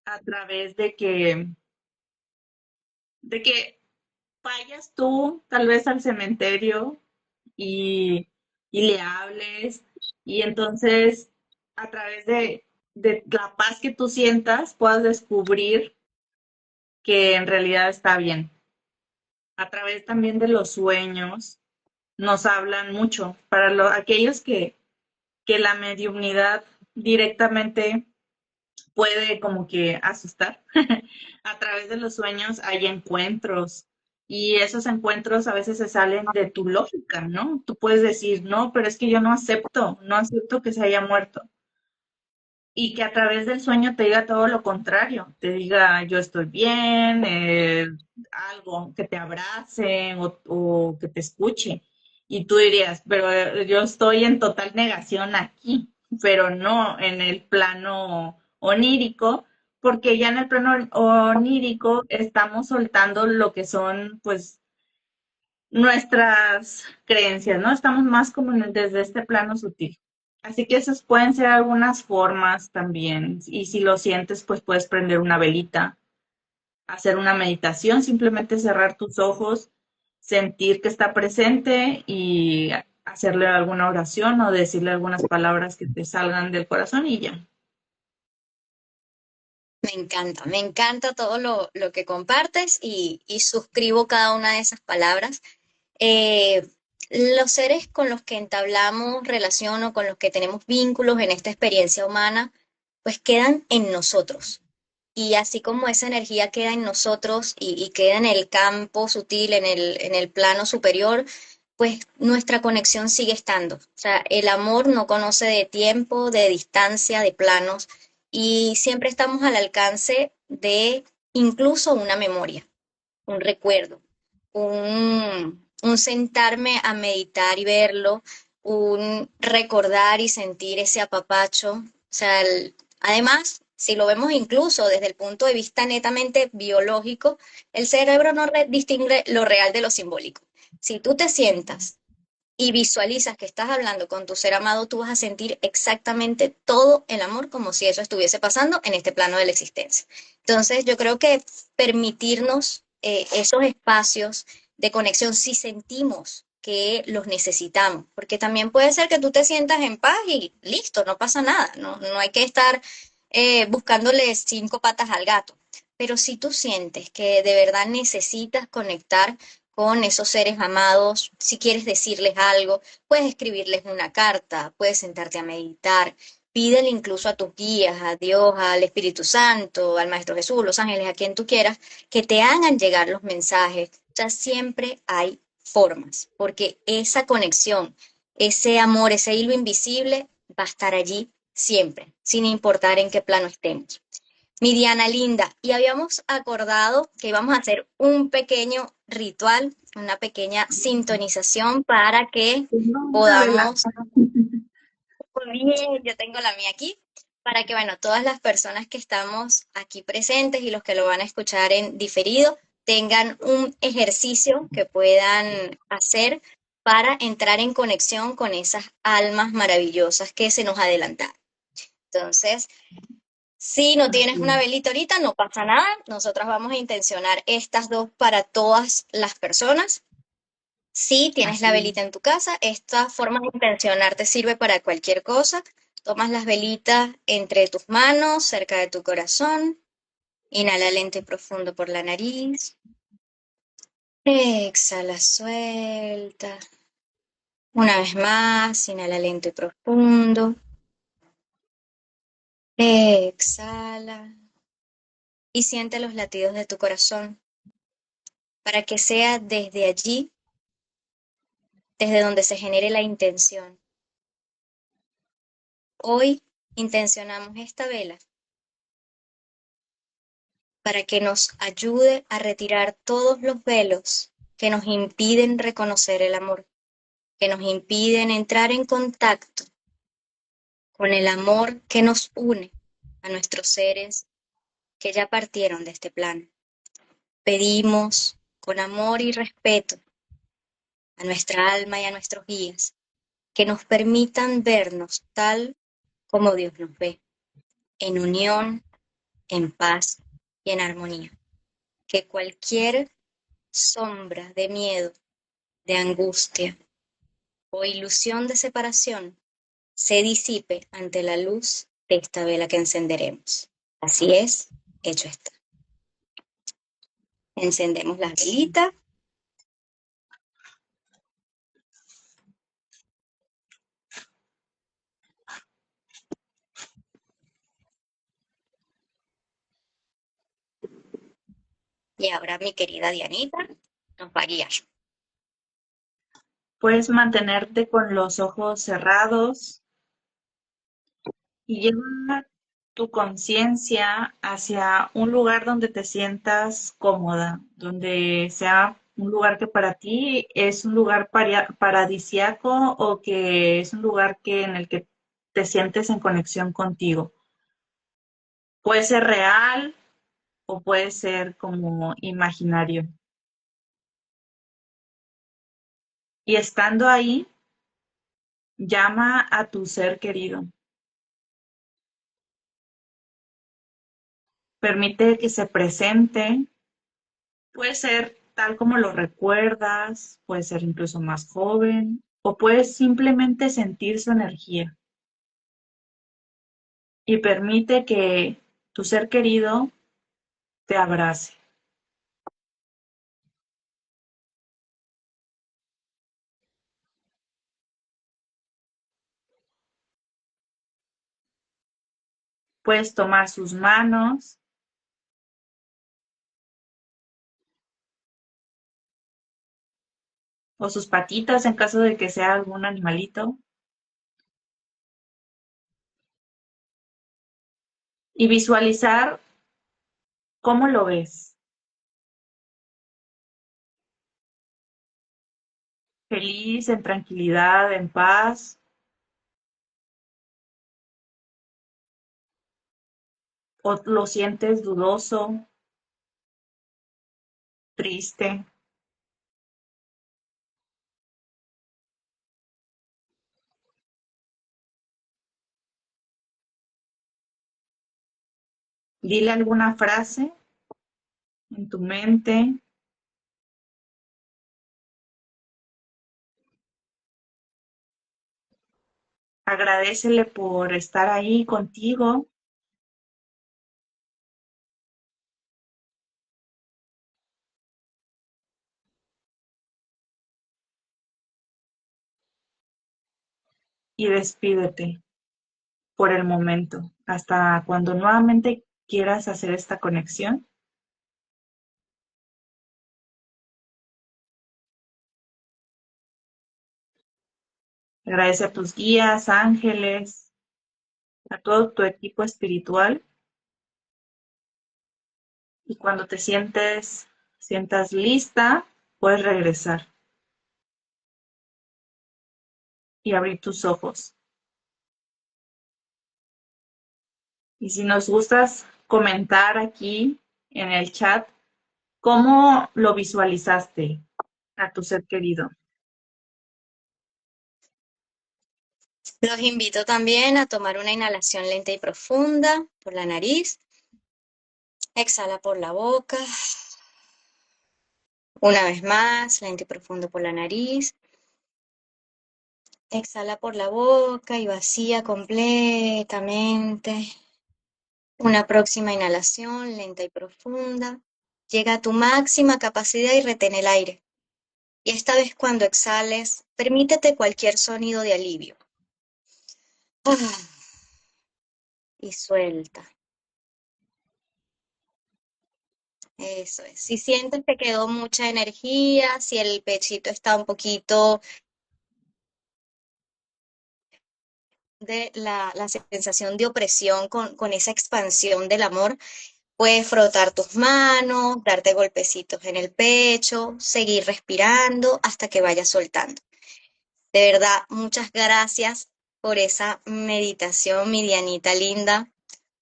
a través de que vayas tú tal vez al cementerio y, y le hables y entonces a través de la paz que tú sientas puedas descubrir que en realidad está bien. A través también de los sueños nos hablan mucho. Para aquellos que la mediunidad directamente puede como que asustar. A través de los sueños hay encuentros y esos encuentros a veces se salen de tu lógica, ¿no? Tú puedes decir, no, pero es que yo no acepto que se haya muerto. Y que a través del sueño te diga todo lo contrario, te diga yo estoy bien, algo, que te abracen o que te escuche. Y tú dirías, pero yo estoy en total negación aquí, pero no en el plano onírico, porque ya en el plano onírico estamos soltando lo que son, pues, nuestras creencias, ¿no? Estamos más como desde este plano sutil. Así que esas pueden ser algunas formas también. Y si lo sientes, pues puedes prender una velita, hacer una meditación, simplemente cerrar tus ojos, sentir que está presente y hacerle alguna oración o decirle algunas palabras que te salgan del corazón y ya. Me encanta todo lo que compartes y suscribo cada una de esas palabras. Eh, los seres con los que entablamos relación o con los que tenemos vínculos en esta experiencia humana, pues quedan en nosotros. Y así como esa energía queda en nosotros y queda en el campo sutil, en el plano superior, pues nuestra conexión sigue estando. O sea, el amor no conoce de tiempo, de distancia, de planos, y siempre estamos al alcance de incluso una memoria, un recuerdo, un sentarme a meditar y verlo, un recordar y sentir ese apapacho. O sea, además, si lo vemos incluso desde el punto de vista netamente biológico, el cerebro no distingue lo real de lo simbólico. Si tú te sientas y visualizas que estás hablando con tu ser amado, tú vas a sentir exactamente todo el amor como si eso estuviese pasando en este plano de la existencia. Entonces, yo creo que permitirnos esos espacios de conexión si sentimos que los necesitamos, porque también puede ser que tú te sientas en paz y listo, no pasa nada, no hay que estar buscándole cinco patas al gato. Pero si tú sientes que de verdad necesitas conectar con esos seres amados, si quieres decirles algo, puedes escribirles una carta, puedes sentarte a meditar, pídele incluso a tus guías, a Dios, al Espíritu Santo, al Maestro Jesús, los ángeles, a quien tú quieras, que te hagan llegar los mensajes. O sea, siempre hay formas, porque esa conexión, ese amor, ese hilo invisible va a estar allí siempre, sin importar en qué plano estemos. Mi Diana linda, y habíamos acordado que íbamos a hacer un pequeño ritual, una pequeña sintonización para que Tengo una vela. podamos, muy bien, yo tengo la mía aquí, para que, bueno, todas las personas que estamos aquí presentes y los que lo van a escuchar en diferido tengan un ejercicio que puedan hacer para entrar en conexión con esas almas maravillosas que se nos adelantaron. Entonces, si no tienes una Ok. velita ahorita, no pasa nada. Nosotras vamos a intencionar estas dos para todas las personas. Si tienes la Así velita es. en tu casa, esta forma de intencionar te sirve para cualquier cosa. Tomas las velitas entre tus manos, cerca de tu corazón. Inhala lento y profundo por la nariz. Exhala, suelta. Una vez más, inhala lento y profundo. Exhala. Y siente los latidos de tu corazón para que sea desde allí, desde donde se genere la intención. Hoy intencionamos esta vela para que nos ayude a retirar todos los velos que nos impiden reconocer el amor, que nos impiden entrar en contacto con el amor que nos une a nuestros seres que ya partieron de este plano. Pedimos con amor y respeto a nuestra alma y a nuestros guías que nos permitan vernos tal como Dios nos ve, en unión, en paz y en armonía. Que cualquier sombra de miedo, de angustia o ilusión de separación se disipe ante la luz de esta vela que encenderemos. Así es, hecho está. Encendemos las velitas y ahora mi querida Dianita nos va a guiar. Puedes mantenerte con los ojos cerrados y lleva tu conciencia hacia un lugar donde te sientas cómoda, donde sea un lugar que para ti es un lugar paradisiaco o que es un lugar en el que te sientes en conexión contigo. Puede ser real o puede ser como imaginario. Y estando ahí, llama a tu ser querido. Permite que se presente. Puede ser tal como lo recuerdas, puede ser incluso más joven, o puedes simplemente sentir su energía. Y permite que tu ser querido te abrace. Puedes tomar sus manos o sus patitas en caso de que sea algún animalito. Y visualizar cómo lo ves. Feliz, en tranquilidad, en paz, o lo sientes dudoso, triste. Dile alguna frase en tu mente. Agradécele por estar ahí contigo y despídete por el momento. Hasta cuando nuevamente quieras hacer esta conexión. Agradece a tus guías, ángeles, a todo tu equipo espiritual. Y cuando te sientas lista, puedes regresar y abrir tus ojos. Y si nos gustas comentar aquí en el chat, ¿cómo lo visualizaste a tu ser querido? Los invito también a tomar una inhalación lenta y profunda por la nariz. Exhala por la boca. Una vez más, lento y profundo por la nariz. Exhala por la boca y vacía completamente. Una próxima inhalación lenta y profunda. Llega a tu máxima capacidad y retén el aire. Y esta vez cuando exhales, permítete cualquier sonido de alivio. Y suelta. Eso es. Si sientes que quedó mucha energía, si el pechito está un poquito de la sensación de opresión con esa expansión del amor, puedes frotar tus manos, darte golpecitos en el pecho, seguir respirando hasta que vayas soltando. De verdad, muchas gracias por esa meditación, mi Dianita linda.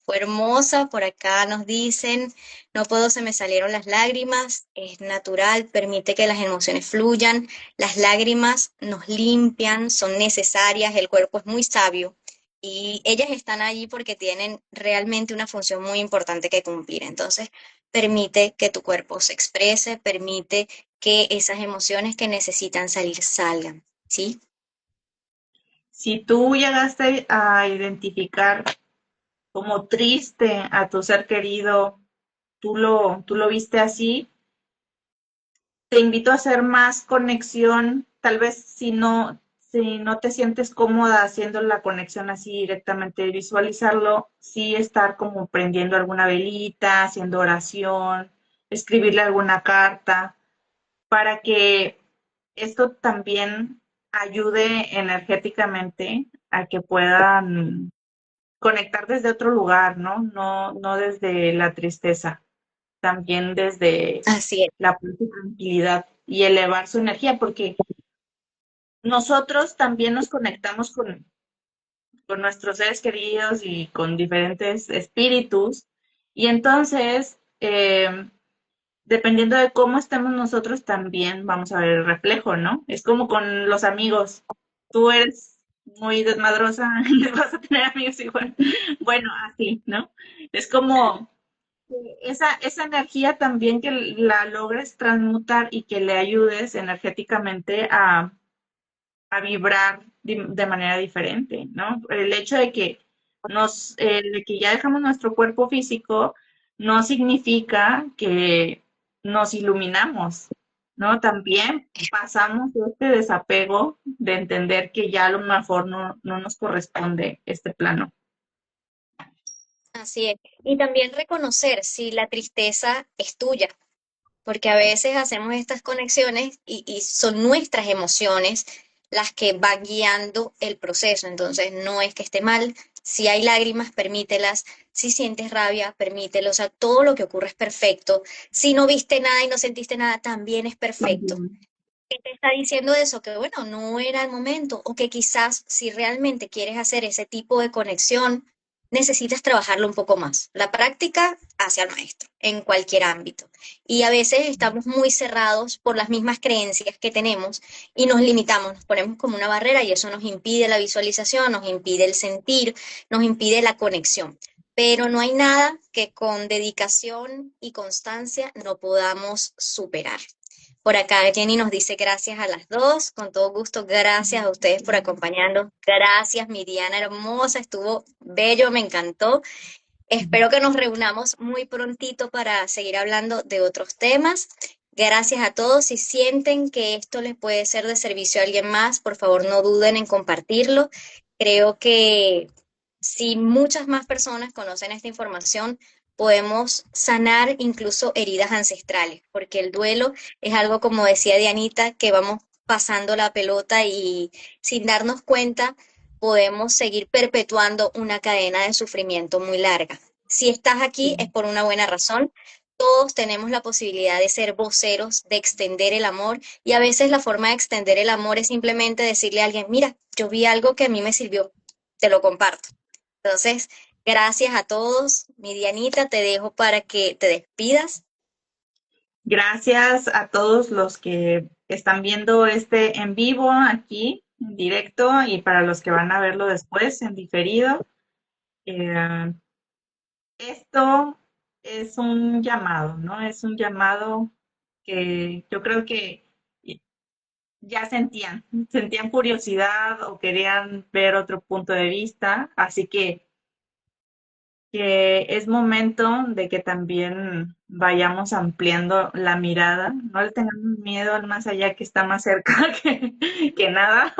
Fue hermosa, por acá nos dicen, no puedo, se me salieron las lágrimas, es natural, permite que las emociones fluyan, las lágrimas nos limpian, son necesarias, el cuerpo es muy sabio y ellas están allí porque tienen realmente una función muy importante que cumplir. Entonces, permite que tu cuerpo se exprese, permite que esas emociones que necesitan salir salgan, ¿sí? Si tú llegaste a identificar como triste a tu ser querido, tú lo viste así, te invito a hacer más conexión, tal vez si no te sientes cómoda haciendo la conexión así directamente, visualizarlo, sí estar como prendiendo alguna velita, haciendo oración, escribirle alguna carta, para que esto también ayude energéticamente a que puedan conectar desde otro lugar, ¿no? No desde la tristeza, también desde Así es. la paz y tranquilidad y elevar su energía, porque nosotros también nos conectamos con nuestros seres queridos y con diferentes espíritus, y entonces, dependiendo de cómo estemos nosotros, también vamos a ver el reflejo, ¿no? Es como con los amigos. Tú eres muy desmadrosa, vas a tener amigos igual. Bueno, así, ¿no? Es como esa energía también que la logres transmutar y que le ayudes energéticamente a vibrar de manera diferente, ¿no? El hecho de que ya dejamos nuestro cuerpo físico no significa que nos iluminamos, ¿no? También pasamos este desapego de entender que ya a lo mejor no nos corresponde este plano. Así es. Y también reconocer si la tristeza es tuya. porque a veces hacemos estas conexiones y son nuestras emociones las que van guiando el proceso. Entonces, no es que esté mal. Si hay lágrimas, permítelas. Si sientes rabia, permítelo. O sea, todo lo que ocurre es perfecto. Si no viste nada y no sentiste nada, también es perfecto. También. ¿Qué te está diciendo eso? Que bueno, no era el momento, o que quizás si realmente quieres hacer ese tipo de conexión, necesitas trabajarlo un poco más. La práctica hacia el maestro, en cualquier ámbito. Y a veces estamos muy cerrados por las mismas creencias que tenemos y nos limitamos, nos ponemos como una barrera y eso nos impide la visualización, nos impide el sentir, nos impide la conexión. Pero no hay nada que con dedicación y constancia no podamos superar. Por acá Jenny nos dice gracias a las dos, con todo gusto, gracias a ustedes por acompañarnos, gracias mi Diana hermosa, estuvo bello, me encantó. Espero que nos reunamos muy prontito para seguir hablando de otros temas. Gracias a todos. Si sienten que esto les puede ser de servicio a alguien más, por favor no duden en compartirlo. Creo que si muchas más personas conocen esta información, podemos sanar incluso heridas ancestrales, porque el duelo es algo, como decía Dianita, que vamos pasando la pelota y sin darnos cuenta podemos seguir perpetuando una cadena de sufrimiento muy larga. Si estás aquí es por una buena razón. Todos tenemos la posibilidad de ser voceros, de extender el amor y a veces la forma de extender el amor es simplemente decirle a alguien, mira, yo vi algo que a mí me sirvió, te lo comparto. Entonces, gracias a todos. Mi Dianita, te dejo para que te despidas. Gracias a todos los que están viendo este en vivo aquí, en directo, y para los que van a verlo después en diferido. Eh, Esto es un llamado, ¿no? Es un llamado que yo creo que ya sentían curiosidad o querían ver otro punto de vista, así que es momento de que también vayamos ampliando la mirada, no le tengamos miedo al más allá que está más cerca que nada,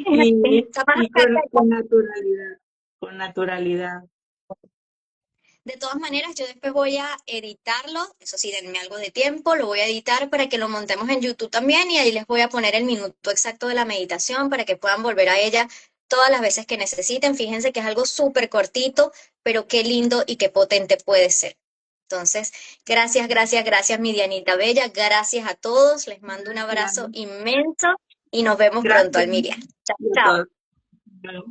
Está más y cerca. con naturalidad, con naturalidad. De todas maneras, yo después voy a editarlo, eso sí, denme algo de tiempo, lo voy a editar para que lo montemos en YouTube también y ahí les voy a poner el minuto exacto de la meditación para que puedan volver a ella todas las veces que necesiten. Fíjense que es algo súper cortito, pero qué lindo y qué potente puede ser. Entonces, gracias, gracias, gracias, mi Dianita Bella. Gracias a todos. Les mando un abrazo Gracias, inmenso y nos vemos pronto, gracias Almiria. Chao, a chao. todos.